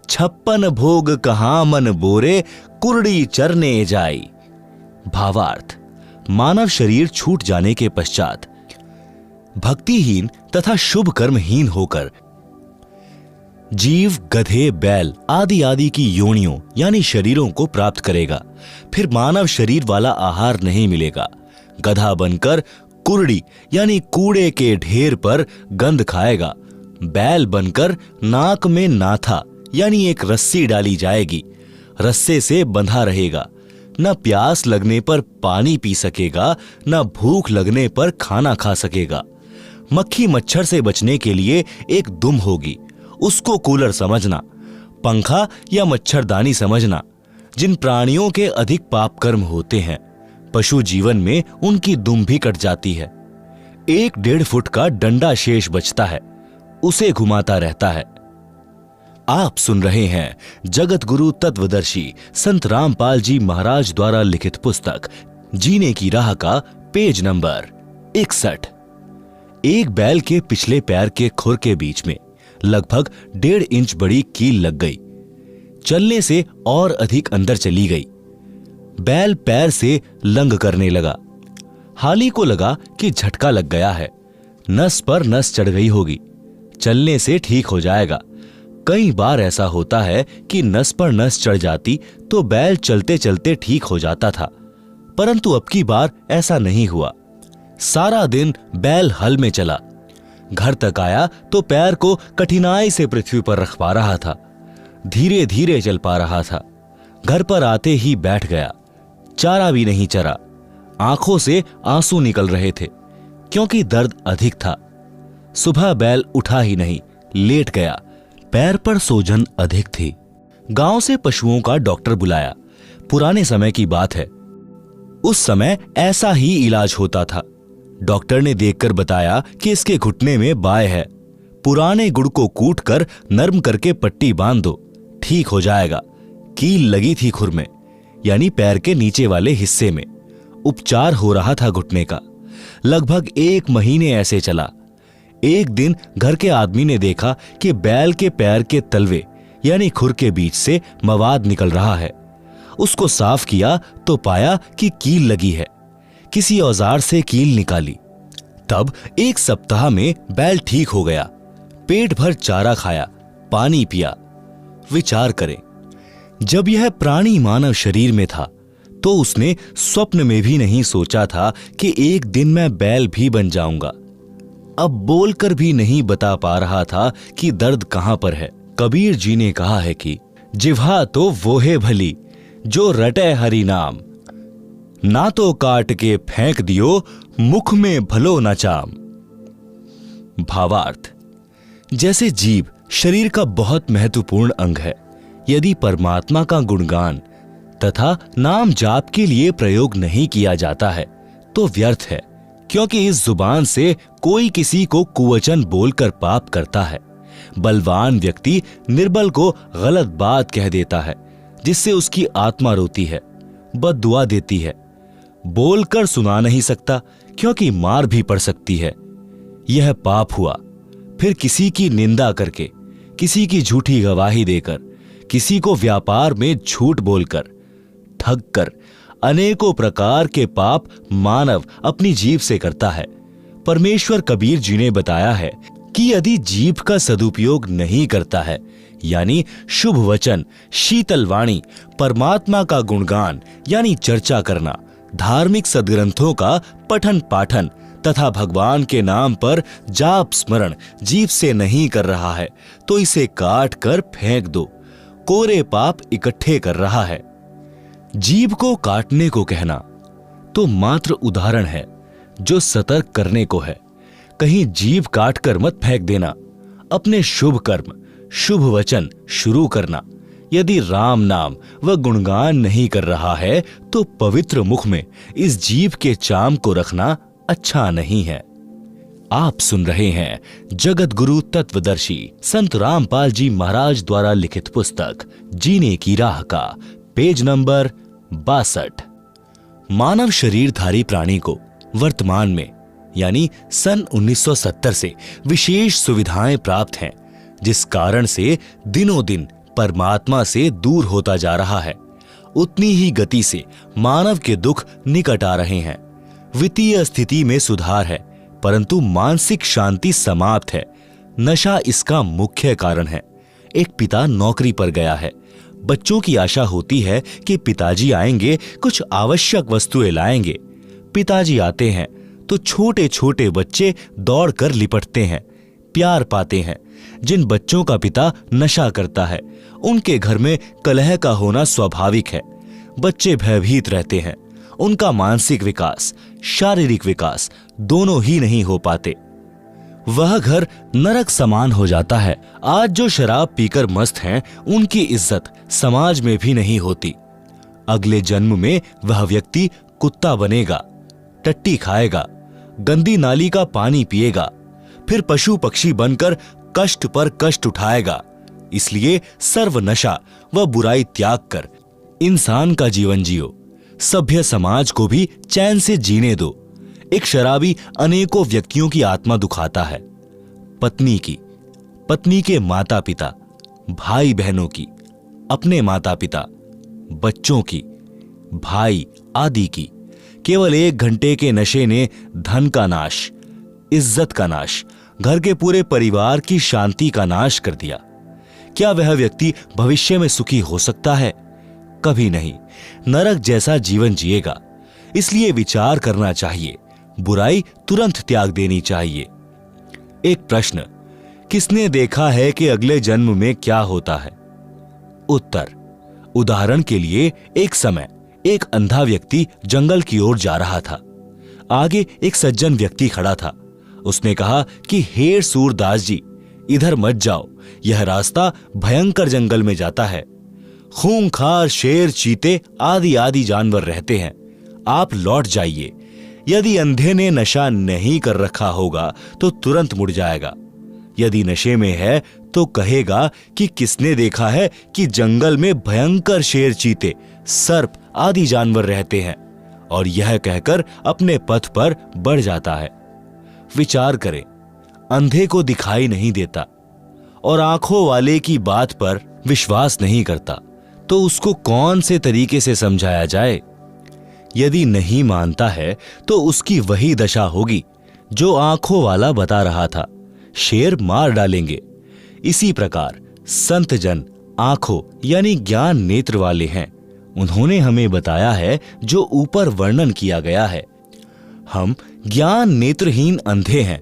56 भोग कहाँ मन बोरे, कुरड़ी चरने जाई। भावार्थ, मानव शरीर छूट जाने के पश्चात भक्तिहीन तथा शुभ कर्महीन होकर जीव गधे, बैल आदि आदि की योनियों यानी शरीरों को प्राप्त करेगा। फिर मानव शरीर वाला आहार नहीं मिलेगा। गधा बनकर कुरड़ी यानी कूड़े के ढेर पर गंध खाएगा। बैल बनकर नाक में नाथा यानी एक रस्सी डाली जाएगी, रस्से से बंधा रहेगा। न प्यास लगने पर पानी पी सकेगा, न भूख लगने पर खाना खा सकेगा। मक्खी मच्छर से बचने के लिए एक दुम होगी, उसको कूलर समझना, पंखा या मच्छरदानी समझना। जिन प्राणियों के अधिक पाप कर्म होते हैं, पशु जीवन में उनकी दुम भी कट जाती है। 1-1.5 फुट का डंडा शेष बचता है, उसे घुमाता रहता है। आप सुन रहे हैं जगत गुरु तत्वदर्शी संत रामपाल जी महाराज द्वारा लिखित पुस्तक जीने की राह का पेज नंबर 61। एक बैल के पिछले पैर के खुर के बीच में लगभग 1.5 इंच बड़ी कील लग गई। चलने से और अधिक अंदर चली गई। बैल पैर से लंग करने लगा। हाली को लगा कि झटका लग गया है, नस पर नस चढ़ गई होगी, चलने से ठीक हो जाएगा। कई बार ऐसा होता है कि नस पर नस चढ़ जाती तो बैल चलते चलते ठीक हो जाता था, परंतु अब की बार ऐसा नहीं हुआ। सारा दिन बैल हल में चला। घर तक आया तो पैर को कठिनाई से पृथ्वी पर रख पा रहा था, धीरे धीरे चल पा रहा था। घर पर आते ही बैठ गया। चारा भी नहीं चरा। आंखों से आंसू निकल रहे थे क्योंकि दर्द अधिक था। सुबह बैल उठा ही नहीं, लेट गया। पैर पर सूजन अधिक थी। गांव से पशुओं का डॉक्टर बुलाया। पुराने समय की बात है, उस समय ऐसा ही इलाज होता था। डॉक्टर ने देखकर बताया कि इसके घुटने में बाय है, पुराने गुड़ को कूटकर नरम करके पट्टी बांध दो, ठीक हो जाएगा। कील लगी थी खुर में यानी पैर के नीचे वाले हिस्से में। उपचार हो रहा था घुटने का। लगभग 1 महीने ऐसे चला। एक दिन घर के आदमी ने देखा कि बैल के पैर के तलवे यानी खुर के बीच से मवाद निकल रहा है। उसको साफ किया तो पाया कि कील लगी है। किसी औजार से कील निकाली। तब 1 सप्ताह में बैल ठीक हो गया। पेट भर चारा खाया, पानी पिया। विचार करें, जब यह प्राणी मानव शरीर में था तो उसने स्वप्न में भी नहीं सोचा था कि एक दिन मैं बैल भी बन जाऊंगा। अब बोलकर भी नहीं बता पा रहा था कि दर्द कहां पर है। कबीर जी ने कहा है कि जिह्वा तो वो है भली जो रटे हरि नाम, ना तो काट के फेंक दियो मुख में भलो न चाम। भावार्थ, जैसे जीभ शरीर का बहुत महत्वपूर्ण अंग है, यदि परमात्मा का गुणगान तथा नाम जाप के लिए प्रयोग नहीं किया जाता है तो व्यर्थ है, क्योंकि इस जुबान से कोई किसी को कुवचन बोलकर पाप करता है। बलवान व्यक्ति निर्बल को गलत बात कह देता है, जिससे उसकी आत्मा रोती है, बद्दुआ देती है। बोलकर सुना नहीं सकता क्योंकि मार भी पड़ सकती है। यह पाप हुआ। फिर किसी की निंदा करके, किसी की झूठी गवाही देकर, किसी को व्यापार में झूठ बोलकर, ठग कर अनेकों प्रकार के पाप मानव अपनी जीभ से करता है। परमेश्वर कबीर जी ने बताया है कि यदि जीभ का सदुपयोग नहीं करता है, यानी शुभ वचन, शीतल वाणी, परमात्मा का गुणगान यानी चर्चा करना, धार्मिक सदग्रंथों का पठन पाठन, तथा भगवान के नाम पर जाप स्मरण जीभ से नहीं कर रहा है तो इसे काट कर फेंक दो, कोरे पाप इकट्ठे कर रहा है। जीभ को काटने को कहना तो मात्र उदाहरण है जो सतर्क करने को है। कहीं जीभ काट कर मत फेंक देना। अपने शुभ कर्म, शुभ वचन शुरू करना। यदि राम नाम व गुणगान नहीं कर रहा है तो पवित्र मुख में इस जीभ के चाम को रखना अच्छा नहीं है। आप सुन रहे हैं जगत गुरु तत्वदर्शी संत रामपाल जी महाराज द्वारा लिखित पुस्तक जीने की राह का पेज नंबर 62। मानव शरीरधारी प्राणी को वर्तमान में यानी सन 1970 से विशेष सुविधाएं प्राप्त हैं, जिस कारण से दिनों दिन परमात्मा से दूर होता जा रहा है। उतनी ही गति से मानव के दुख निकट आ रहे हैं। वित्तीय स्थिति में सुधार है, परंतु मानसिक शांति समाप्त है। नशा इसका मुख्य कारण है। एक पिता नौकरी पर गया है। बच्चों की आशा होती है कि पिताजी आएंगे, कुछ आवश्यक वस्तुएं लाएंगे। पिताजी आते हैं तो छोटे छोटे बच्चे दौड़कर लिपटते हैं, प्यार पाते हैं। जिन बच्चों का पिता नशा करता है उनके घर में कलह का होना स्वाभाविक है। बच्चे भयभीत रहते हैं। उनका मानसिक विकास, शारीरिक विकास दोनों ही नहीं हो पाते। वह घर नरक समान हो जाता है। आज जो शराब पीकर मस्त हैं, उनकी इज्जत समाज में भी नहीं होती। अगले जन्म में वह व्यक्ति कुत्ता बनेगा, टट्टी खाएगा, गंदी नाली का पानी पिएगा, फिर पशु पक्षी बनकर कष्ट पर कष्ट उठाएगा। इसलिए सर्व नशा व बुराई त्याग कर इंसान का जीवन जियो। सभ्य समाज को भी चैन से जीने दो। एक शराबी अनेकों व्यक्तियों की आत्मा दुखाता है। पत्नी की, पत्नी के माता पिता, भाई बहनों की, अपने माता पिता, बच्चों की, भाई आदि की। केवल 1 घंटे के नशे ने धन का नाश, इज्जत का नाश, घर के पूरे परिवार की शांति का नाश कर दिया। क्या वह व्यक्ति भविष्य में सुखी हो सकता है? कभी नहीं। नरक जैसा जीवन जिएगा। इसलिए विचार करना चाहिए, बुराई तुरंत त्याग देनी चाहिए। एक प्रश्न, किसने देखा है कि अगले जन्म में क्या होता है? उत्तर, उदाहरण के लिए एक समय एक अंधा व्यक्ति जंगल की ओर जा रहा था। आगे एक सज्जन व्यक्ति खड़ा था। उसने कहा कि हे सूरदास जी, इधर मत जाओ, यह रास्ता भयंकर जंगल में जाता है। खूंखार शेर, चीते आदि आदि जानवर रहते हैं। आप लौट जाइए। यदि अंधे ने नशा नहीं कर रखा होगा तो तुरंत मुड़ जाएगा। यदि नशे में है तो कहेगा कि किसने देखा है कि जंगल में भयंकर शेर, चीते, सर्प आदि जानवर रहते हैं, और यह कहकर अपने पथ पर बढ़ जाता है। विचार करें, अंधे को दिखाई नहीं देता और आंखों वाले की बात पर विश्वास नहीं करता, तो उसको कौन से तरीके से समझाया जाए? यदि नहीं मानता है तो उसकी वही दशा होगी जो आंखों वाला बता रहा था, शेर मार डालेंगे। इसी प्रकार संत जन आंखों यानी ज्ञान नेत्र वाले हैं। उन्होंने हमें बताया है जो ऊपर वर्णन किया गया है। हम ज्ञान नेत्रहीन अंधे हैं।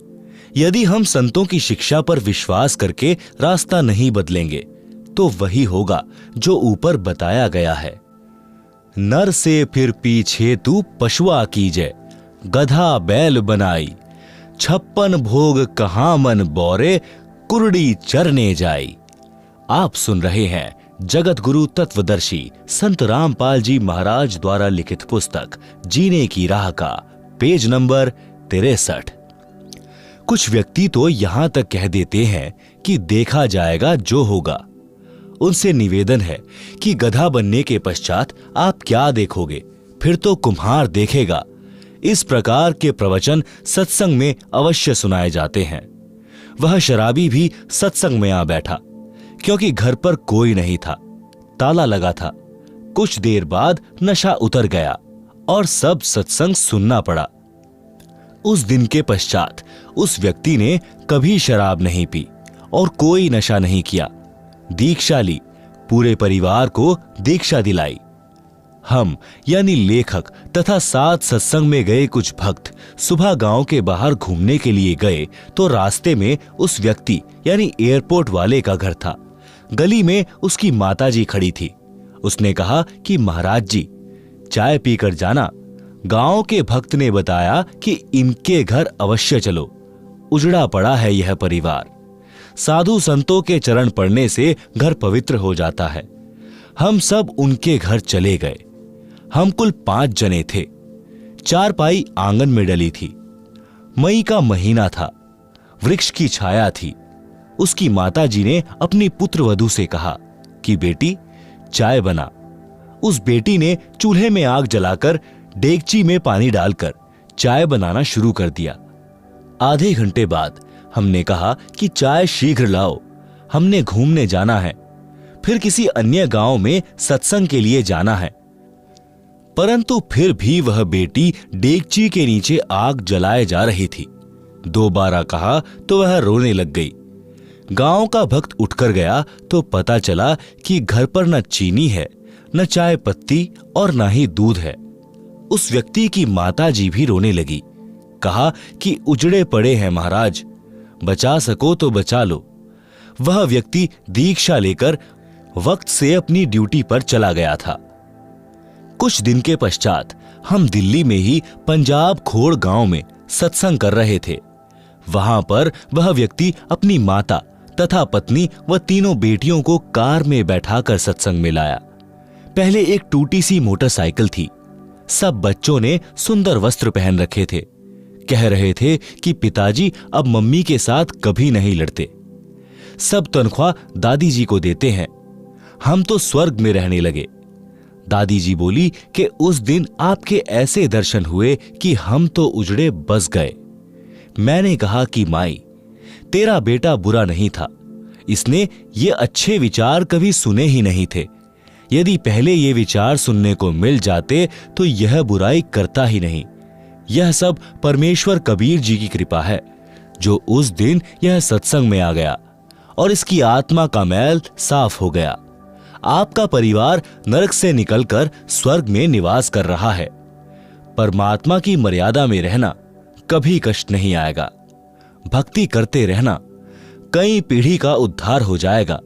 यदि हम संतों की शिक्षा पर विश्वास करके रास्ता नहीं बदलेंगे तो वही होगा जो ऊपर बताया गया है। नर से फिर पीछे तू पशुआ कीजे, गधा बैल बनाई, 56 भोग कहाँ मन बोरे, कुरड़ी चरने जाई। आप सुन रहे हैं जगत गुरु तत्वदर्शी संत रामपाल जी महाराज द्वारा लिखित पुस्तक जीने की राह का पेज नंबर 63। कुछ व्यक्ति तो यहां तक कह देते हैं कि देखा जाएगा जो होगा। उनसे निवेदन है कि गधा बनने के पश्चात आप क्या देखोगे, फिर तो कुम्हार देखेगा। इस प्रकार के प्रवचन सत्संग में अवश्य सुनाए जाते हैं। वह शराबी भी सत्संग में आ बैठा, क्योंकि घर पर कोई नहीं था, ताला लगा था। कुछ देर बाद नशा उतर गया और सब सत्संग सुनना पड़ा। उस दिन के पश्चात उस व्यक्ति ने कभी शराब नहीं पी और कोई नशा नहीं किया। दीक्षा ली, पूरे परिवार को दीक्षा दिलाई। हम यानी लेखक तथा साथ सत्संग में गए कुछ भक्त सुबह गांव के बाहर घूमने के लिए गए तो रास्ते में उस व्यक्ति यानी एयरपोर्ट वाले का घर था। गली में उसकी माताजी खड़ी थी। उसने कहा कि महाराज जी, चाय पीकर जाना। गांव के भक्त ने बताया कि इनके घर अवश्य चलो, उजड़ा पड़ा है यह परिवार। साधु संतों के चरण पड़ने से घर पवित्र हो जाता है। हम सब उनके घर चले गए। हम कुल 5 जने थे। चारपाई आंगन में डली थी। मई का महीना था। वृक्ष की छाया थी। उसकी माताजी ने अपनी पुत्र वधू से कहा कि बेटी, चाय बना। उस बेटी ने चूल्हे में आग जलाकर डेगची में पानी डालकर चाय बनाना शुरू कर दिया। आधे घंटे बाद हमने कहा कि चाय शीघ्र लाओ, हमने घूमने जाना है, फिर किसी अन्य गांव में सत्संग के लिए जाना है। परंतु फिर भी वह बेटी डेगची के नीचे आग जलाए जा रही थी। दोबारा कहा तो वह रोने लग गई। गांव का भक्त उठकर गया तो पता चला कि घर पर न चीनी है, न चाय पत्ती और न ही दूध है। उस व्यक्ति की माताजी भी रोने लगी। कहा कि उजड़े पड़े हैं महाराज, बचा सको तो बचा लो। वह व्यक्ति दीक्षा लेकर वक्त से अपनी ड्यूटी पर चला गया था। कुछ दिन के पश्चात हम दिल्ली में ही पंजाब खोड़ गांव में सत्संग कर रहे थे। वहां पर वह व्यक्ति अपनी माता तथा पत्नी व तीनों बेटियों को कार में बैठाकर सत्संग में लाया। पहले एक टूटी सी मोटरसाइकिल थी। सब बच्चों ने सुंदर वस्त्र पहन रखे थे। कह रहे थे कि पिताजी अब मम्मी के साथ कभी नहीं लड़ते। सब तनख्वाह दादी जी को देते हैं। हम तो स्वर्ग में रहने लगे। दादी जी बोली कि उस दिन आपके ऐसे दर्शन हुए कि हम तो उजड़े बस गए। मैंने कहा कि माई, तेरा बेटा बुरा नहीं था, इसने ये अच्छे विचार कभी सुने ही नहीं थे। यदि पहले ये विचार सुनने को मिल जाते तो यह बुराई करता ही नहीं। यह सब परमेश्वर कबीर जी की कृपा है जो उस दिन यह सत्संग में आ गया और इसकी आत्मा का मैल साफ हो गया। आपका परिवार नरक से निकलकर स्वर्ग में निवास कर रहा है। परमात्मा की मर्यादा में रहना, कभी कष्ट नहीं आएगा। भक्ति करते रहना, कई पीढ़ी का उद्धार हो जाएगा।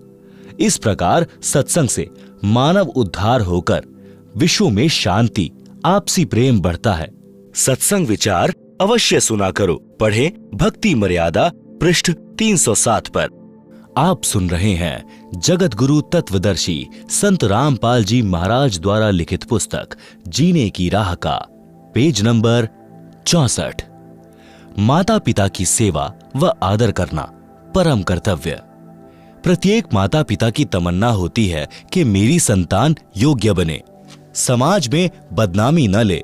इस प्रकार सत्संग से मानव उद्धार होकर विश्व में शांति, आपसी प्रेम बढ़ता है। सत्संग विचार अवश्य सुना करो। पढ़े भक्ति मर्यादा पृष्ठ 307 पर। आप सुन रहे हैं जगत गुरु तत्वदर्शी संत रामपाल जी महाराज द्वारा लिखित पुस्तक जीने की राह का पेज नंबर 64। माता पिता की सेवा व आदर करना परम कर्तव्य। प्रत्येक माता पिता की तमन्ना होती है कि मेरी संतान योग्य बने, समाज में बदनामी न ले,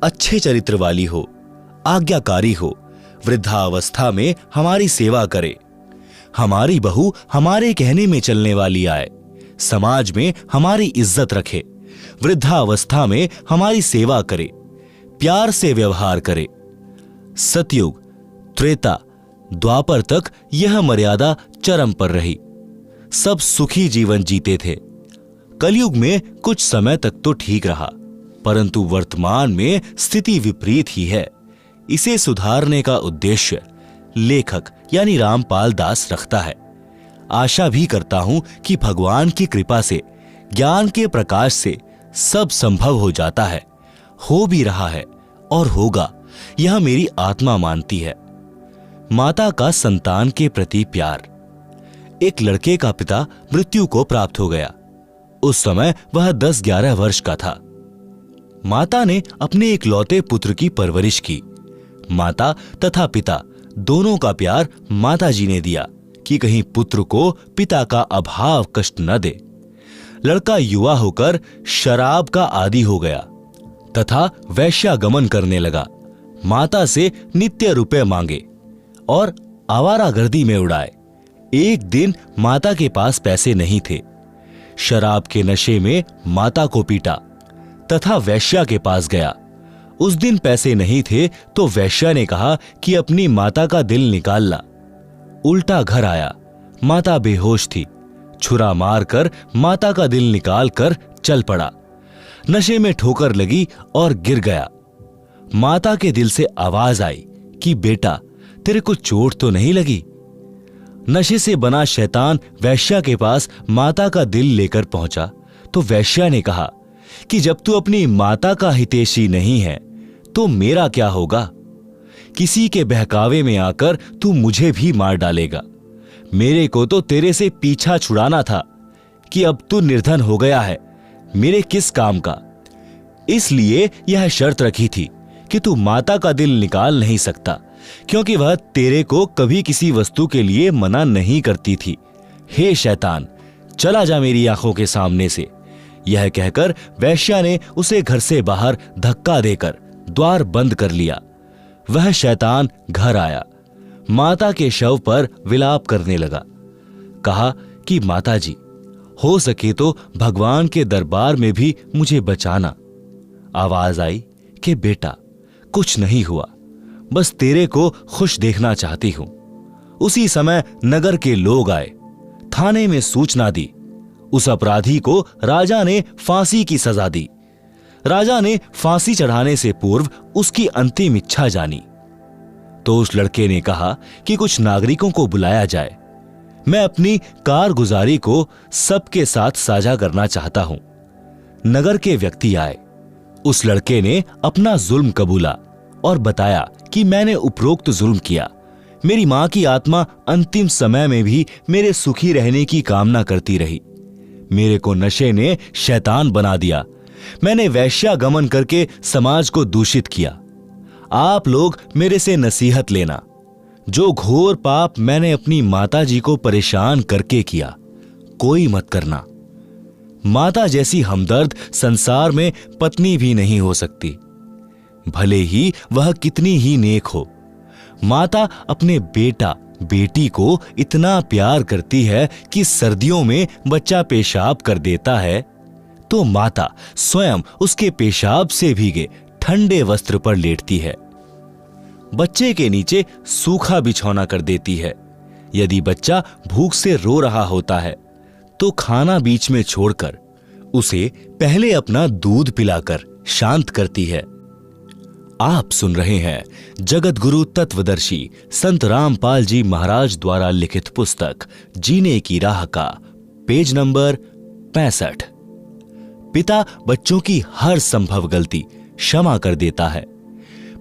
अच्छे चरित्र वाली हो, आज्ञाकारी हो, वृद्धावस्था में हमारी सेवा करे, हमारी बहू हमारे कहने में चलने वाली आए, समाज में हमारी इज्जत रखे, वृद्धावस्था में हमारी सेवा करे, प्यार से व्यवहार करे। सतयुग, त्रेता, द्वापर तक यह मर्यादा चरम पर रही। सब सुखी जीवन जीते थे। कलयुग में कुछ समय तक तो ठीक रहा, परंतु वर्तमान में स्थिति विपरीत ही है। इसे सुधारने का उद्देश्य लेखक यानी रामपाल दास रखता है। आशा भी करता हूं कि भगवान की कृपा से, ज्ञान के प्रकाश से सब संभव हो जाता है, हो भी रहा है और होगा, यह मेरी आत्मा मानती है। माता का संतान के प्रति प्यार। एक लड़के का पिता मृत्यु को प्राप्त हो गया। उस समय वह 10-11 वर्ष का था। माता ने अपने इकलौते पुत्र की परवरिश की। माता तथा पिता दोनों का प्यार माता जी ने दिया कि कहीं पुत्र को पिता का अभाव कष्ट न दे। लड़का युवा होकर शराब का आदी हो गया तथा वैश्यागमन करने लगा। माता से नित्य रुपए मांगे और आवारागर्दी में उड़ाए। एक दिन माता के पास पैसे नहीं थे। शराब के नशे में माता को पीटा तथा वैश्या के पास गया। उस दिन पैसे नहीं थे तो वैश्या ने कहा कि अपनी माता का दिल निकाल ला। उल्टा घर आया, माता बेहोश थी। छुरा मारकर माता का दिल निकाल कर चल पड़ा। नशे में ठोकर लगी और गिर गया। माता के दिल से आवाज आई कि बेटा, तेरे को चोट तो नहीं लगी? नशे से बना शैतान वैश्या के पास माता का दिल लेकर पहुंचा तो वैश्या ने कहा कि जब तू अपनी माता का हितैषी नहीं है तो मेरा क्या होगा? किसी के बहकावे में आकर तू मुझे भी मार डालेगा। मेरे को तो तेरे से पीछा छुड़ाना था कि अब तू निर्धन हो गया है, मेरे किस काम का? इसलिए यह शर्त रखी थी कि तू माता का दिल निकाल नहीं सकता, क्योंकि वह तेरे को कभी किसी वस्तु के लिए मना नहीं करती थी। हे शैतान, चला जा मेरी आंखों के सामने से। यह कहकर वैश्या ने उसे घर से बाहर धक्का देकर द्वार बंद कर लिया। वह शैतान घर आया, माता के शव पर विलाप करने लगा। कहा कि माता जी, हो सके तो भगवान के दरबार में भी मुझे बचाना। आवाज आई कि बेटा, कुछ नहीं हुआ, बस तेरे को खुश देखना चाहती हूं। उसी समय नगर के लोग आए, थाने में सूचना दी। उस अपराधी को राजा ने फांसी की सजा दी। राजा ने फांसी चढ़ाने से पूर्व उसकी अंतिम इच्छा जानी। तो उस लड़के ने कहा कि कुछ नागरिकों को बुलाया जाए, मैं अपनी कारगुजारी को सबके साथ साझा करना चाहता हूं। नगर के व्यक्ति आए। उस लड़के ने अपना जुल्म कबूला और बताया कि मैंने उपरोक्त जुल्म किया। मेरी मां की आत्मा अंतिम समय में भी मेरे सुखी रहने की कामना करती रही। मेरे को नशे ने शैतान बना दिया। मैंने वैश्यागमन करके समाज को दूषित किया। आप लोग मेरे से नसीहत लेना। जो घोर पाप मैंने अपनी माता जी को परेशान करके किया, कोई मत करना। माता जैसी हमदर्द संसार में पत्नी भी नहीं हो सकती, भले ही वह कितनी ही नेक हो। माता अपने बेटा बेटी को इतना प्यार करती है कि सर्दियों में बच्चा पेशाब कर देता है तो माता स्वयं उसके पेशाब से भीगे ठंडे वस्त्र पर लेटती है। बच्चे के नीचे सूखा बिछौना कर देती है। यदि बच्चा भूख से रो रहा होता है तो खाना बीच में छोड़कर उसे पहले अपना दूध पिलाकर शांत करती है। आप सुन रहे हैं जगत गुरु तत्वदर्शी संत रामपाल जी महाराज द्वारा लिखित पुस्तक जीने की राह का पेज नंबर 65। पिता बच्चों की हर संभव गलती क्षमा कर देता है।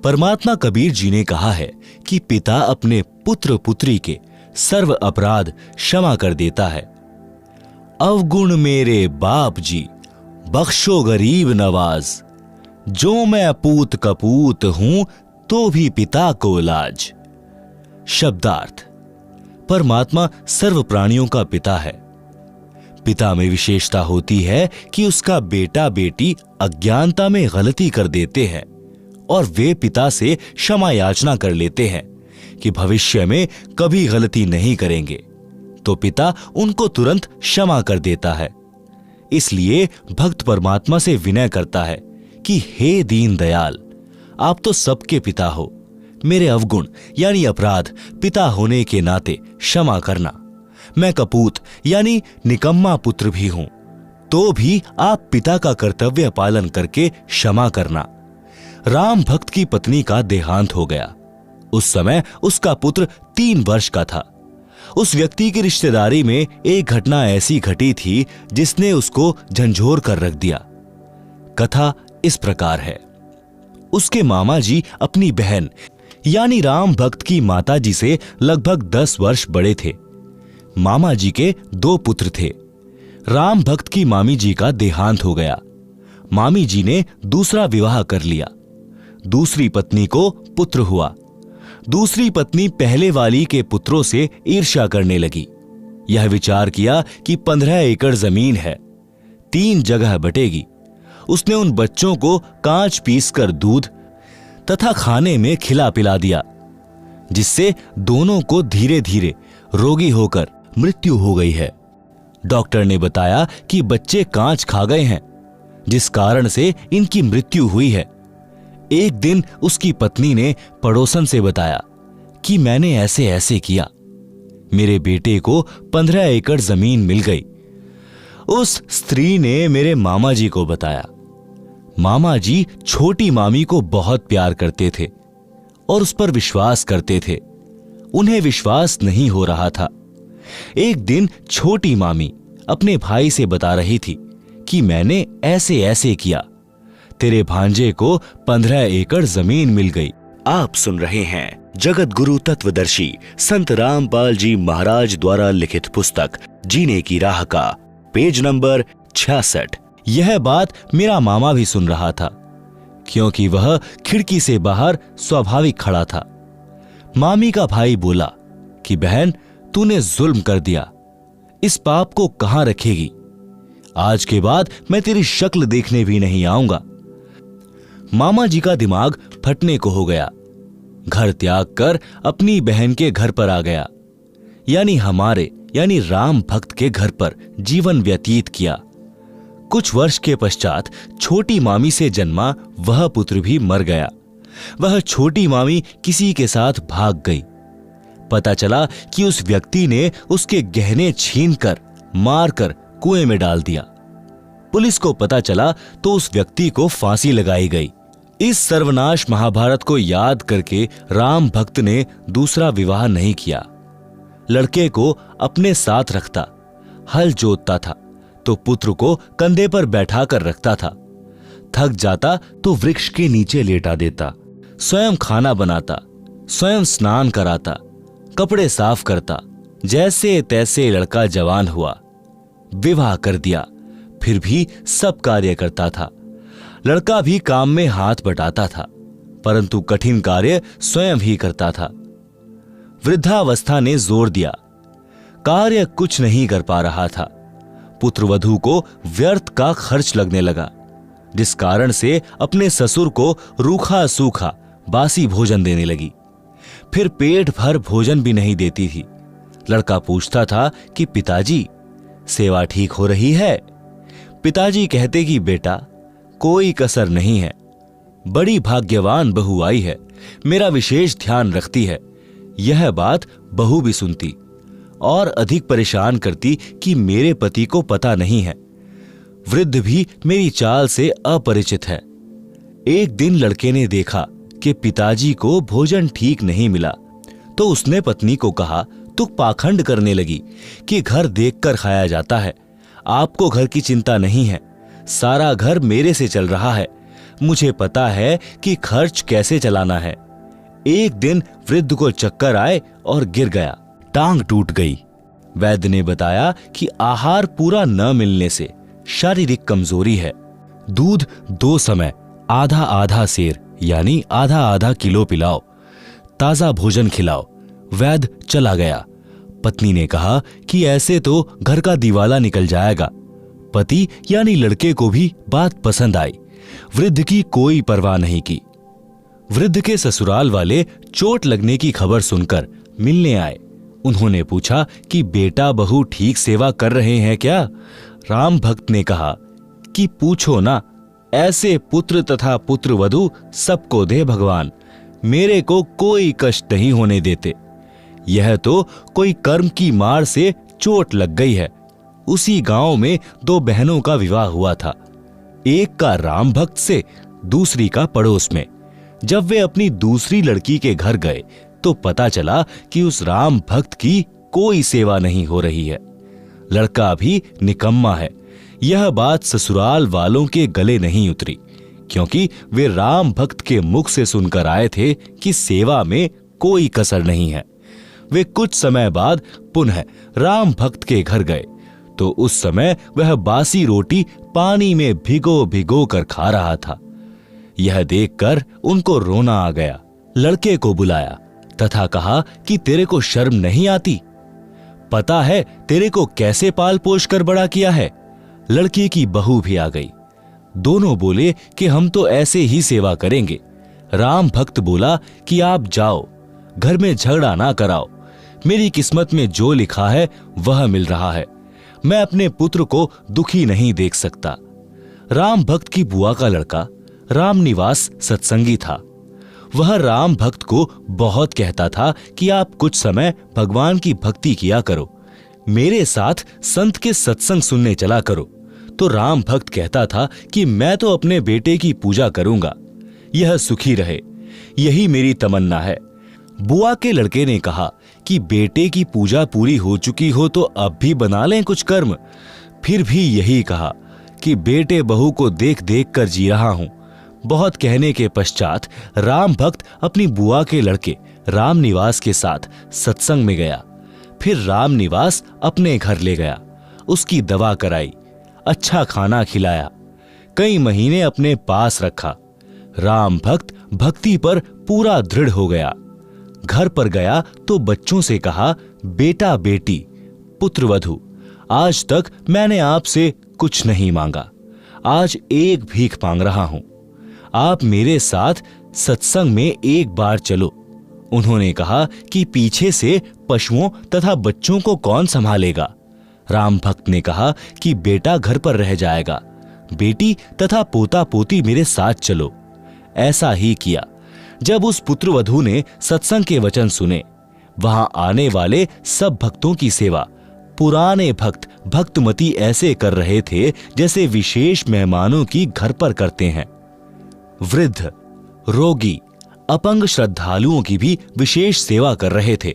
परमात्मा कबीर जी ने कहा है कि पिता अपने पुत्र पुत्री के सर्व अपराध क्षमा कर देता है। अवगुण मेरे बाप जी, बख्शो गरीब नवाज, जो मैं पूत कपूत हूं तो भी पिता को लाज। शब्दार्थ, परमात्मा सर्व प्राणियों का पिता है। पिता में विशेषता होती है कि उसका बेटा बेटी अज्ञानता में गलती कर देते हैं और वे पिता से क्षमा याचना कर लेते हैं कि भविष्य में कभी गलती नहीं करेंगे, तो पिता उनको तुरंत क्षमा कर देता है। इसलिए भक्त परमात्मा से विनय करता है कि हे दीन दयाल, आप तो सबके पिता हो, मेरे अवगुण यानी अपराध पिता होने के नाते क्षमा करना। मैं कपूत यानी निकम्मा पुत्र भी हूं, तो भी आप पिता का कर्तव्य पालन करके क्षमा करना। राम भक्त की पत्नी का देहांत हो गया। उस समय उसका पुत्र 3 वर्ष का था। उस व्यक्ति की रिश्तेदारी में एक घटना ऐसी घटी थी जिसने उसको झंझोर कर रख दिया। कथा इस प्रकार है। उसके मामा जी अपनी बहन यानी राम भक्त की माता जी से लगभग 10 वर्ष बड़े थे। मामा जी के 2 पुत्र थे। राम भक्त की मामी जी का देहांत हो गया। मामी जी ने दूसरा विवाह कर लिया। दूसरी पत्नी को पुत्र हुआ। दूसरी पत्नी पहले वाली के पुत्रों से ईर्ष्या करने लगी। यह विचार किया कि 15 एकड़ जमीन है, 3 जगह बटेगी। उसने उन बच्चों को कांच पीसकर दूध तथा खाने में खिला पिला दिया, जिससे दोनों को धीरे धीरे रोगी होकर मृत्यु हो गई है। डॉक्टर ने बताया कि बच्चे कांच खा गए हैं, जिस कारण से इनकी मृत्यु हुई है। एक दिन उसकी पत्नी ने पड़ोसन से बताया कि मैंने ऐसे ऐसे किया, मेरे बेटे को 15 एकड़ जमीन मिल गई। उस स्त्री ने मेरे मामा जी को बताया। मामा जी छोटी मामी को बहुत प्यार करते थे और उस पर विश्वास करते थे। उन्हें विश्वास नहीं हो रहा था। एक दिन छोटी मामी अपने भाई से बता रही थी कि मैंने ऐसे ऐसे किया, तेरे भांजे को 15 एकड़ जमीन मिल गई। आप सुन रहे हैं जगत गुरु तत्वदर्शी संत रामपाल जी महाराज द्वारा लिखित पुस्तक जीने की राह का पेज नंबर 66। यह बात मेरा मामा भी सुन रहा था, क्योंकि वह खिड़की से बाहर स्वाभाविक खड़ा था। मामी का भाई बोला कि बहन, तूने जुल्म कर दिया, इस पाप को कहां रखेगी? आज के बाद मैं तेरी शक्ल देखने भी नहीं आऊंगा। मामा जी का दिमाग फटने को हो गया। घर त्याग कर अपनी बहन के घर पर आ गया, यानी हमारे यानी राम भक्त के घर पर जीवन व्यतीत किया। कुछ वर्ष के पश्चात छोटी मामी से जन्मा वह पुत्र भी मर गया। वह छोटी मामी किसी के साथ भाग गई। पता चला कि उस व्यक्ति ने उसके गहने छीनकर मारकर कुएं में डाल दिया। पुलिस को पता चला तो उस व्यक्ति को फांसी लगाई गई। इस सर्वनाश महाभारत को याद करके राम भक्त ने दूसरा विवाह नहीं किया। लड़के को अपने साथ रखता, हल जोतता था तो पुत्र को कंधे पर बैठा कर रखता था। थक जाता तो वृक्ष के नीचे लेटा देता, स्वयं खाना बनाता, स्वयं स्नान कराता, कपड़े साफ करता। जैसे तैसे लड़का जवान हुआ, विवाह कर दिया, फिर भी सब कार्य करता था। लड़का भी काम में हाथ बटाता था, परंतु कठिन कार्य स्वयं ही करता था। वृद्धावस्था ने जोर दिया, कार्य कुछ नहीं कर पा रहा था। पुत्रवधू को व्यर्थ का खर्च लगने लगा, जिस कारण से अपने ससुर को रूखा सूखा बासी भोजन देने लगी। फिर पेट भर भोजन भी नहीं देती थी। लड़का पूछता था कि पिताजी, सेवा ठीक हो रही है? पिताजी कहते कि बेटा, कोई कसर नहीं है, बड़ी भाग्यवान बहू आई है, मेरा विशेष ध्यान रखती है। यह बात बहू भी सुनती और अधिक परेशान करती कि मेरे पति को पता नहीं है। वृद्ध भी मेरी चाल से अपरिचित है। एक दिन लड़के ने देखा कि पिताजी को भोजन ठीक नहीं मिला, तो उसने पत्नी को कहा, तू पाखंड करने लगी कि घर देखकर खाया जाता है। आपको घर की चिंता नहीं है, सारा घर मेरे से चल रहा है। मुझे पता है कि खर्च कैसे चलाना है। एक दिन वृद्ध को चक्कर आए और गिर गया, टांग टूट गई। वैद्य ने बताया कि आहार पूरा न मिलने से शारीरिक कमजोरी है। दूध 2 समय आधा आधा सेर यानी आधा आधा किलो पिलाओ, ताजा भोजन खिलाओ। वैद्य चला गया। पत्नी ने कहा कि ऐसे तो घर का दिवाला निकल जाएगा। पति यानी लड़के को भी बात पसंद आई। वृद्ध की कोई परवाह नहीं की। वृद्ध के ससुराल वाले चोट लगने की खबर सुनकर मिलने आए। उन्होंने पूछा कि बेटा बहू ठीक सेवा कर रहे हैं क्या? राम भक्त ने कहा कि पूछो ना, ऐसे पुत्र तथा पुत्रवधू सबको दे भगवान, मेरे को कोई कष्ट नहीं होने देते। यह तो कोई कर्म की मार से चोट लग गई है। उसी गांव में 2 बहनों का विवाह हुआ था, एक का राम भक्त से, दूसरी का पड़ोस में। जब वे अपनी दूसरी लड़की के घर गए तो पता चला कि उस राम भक्त की कोई सेवा नहीं हो रही है। लड़का भी निकम्मा है। यह बात ससुराल वालों के गले नहीं उतरी, क्योंकि वे राम भक्त के मुख से सुनकर आए थे कि सेवा में कोई कसर नहीं है। वे कुछ समय बाद पुनः राम भक्त के घर गए तो उस समय वह बासी रोटी पानी में भिगो भिगो कर खा रहा था। यह देखकर उनको रोना आ गया। लड़के को बुलाया तथा कहा कि तेरे को शर्म नहीं आती? पता है तेरे को कैसे पाल पोष कर बड़ा किया है? लड़के की बहू भी आ गई। दोनों बोले कि हम तो ऐसे ही सेवा करेंगे। राम भक्त बोला कि आप जाओ, घर में झगड़ा ना कराओ। मेरी किस्मत में जो लिखा है वह मिल रहा है। मैं अपने पुत्र को दुखी नहीं देख सकता। राम भक्त की बुआ का लड़का रामनिवास सत्संगी था। वह राम भक्त को बहुत कहता था कि आप कुछ समय भगवान की भक्ति किया करो, मेरे साथ संत के सत्संग सुनने चला करो, तो राम भक्त कहता था कि मैं तो अपने बेटे की पूजा करूंगा, यह सुखी रहे, यही मेरी तमन्ना है। बुआ के लड़के ने कहा कि बेटे की पूजा पूरी हो चुकी हो तो अब भी बना लें कुछ कर्म। फिर भी यही कहा कि बेटे बहू को देख देख कर जी रहा हूं। बहुत कहने के पश्चात राम भक्त अपनी बुआ के लड़के राम निवास के साथ सत्संग में गया। फिर राम निवास अपने घर ले गया, उसकी दवा कराई, अच्छा खाना खिलाया, कई महीने अपने पास रखा। राम भक्त भक्ति पर पूरा दृढ़ हो गया। घर पर गया तो बच्चों से कहा, बेटा बेटी पुत्र वधू, आज तक मैंने आपसे कुछ नहीं मांगा, आज एक भीख मांग रहा हूं, आप मेरे साथ सत्संग में एक बार चलो। उन्होंने कहा कि पीछे से पशुओं तथा बच्चों को कौन संभालेगा। राम भक्त ने कहा कि बेटा घर पर रह जाएगा, बेटी तथा पोता पोती मेरे साथ चलो। ऐसा ही किया। जब उस पुत्रवधू ने सत्संग के वचन सुने, वहां आने वाले सब भक्तों की सेवा पुराने भक्त भक्तमती ऐसे कर रहे थे जैसे विशेष मेहमानों की घर पर करते हैं। वृद्ध, रोगी, अपंग श्रद्धालुओं की भी विशेष सेवा कर रहे थे।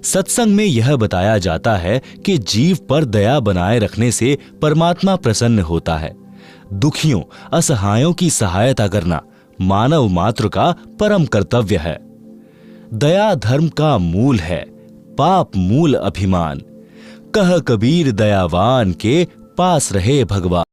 सत्संग में यह बताया जाता है कि जीव पर दया बनाए रखने से परमात्मा प्रसन्न होता है। दुखियों, असहायों की सहायता करना मानव मात्र का परम कर्तव्य है। दया धर्म का मूल है, पाप मूल अभिमान। कह कबीर दयावान के पास रहे भगवान।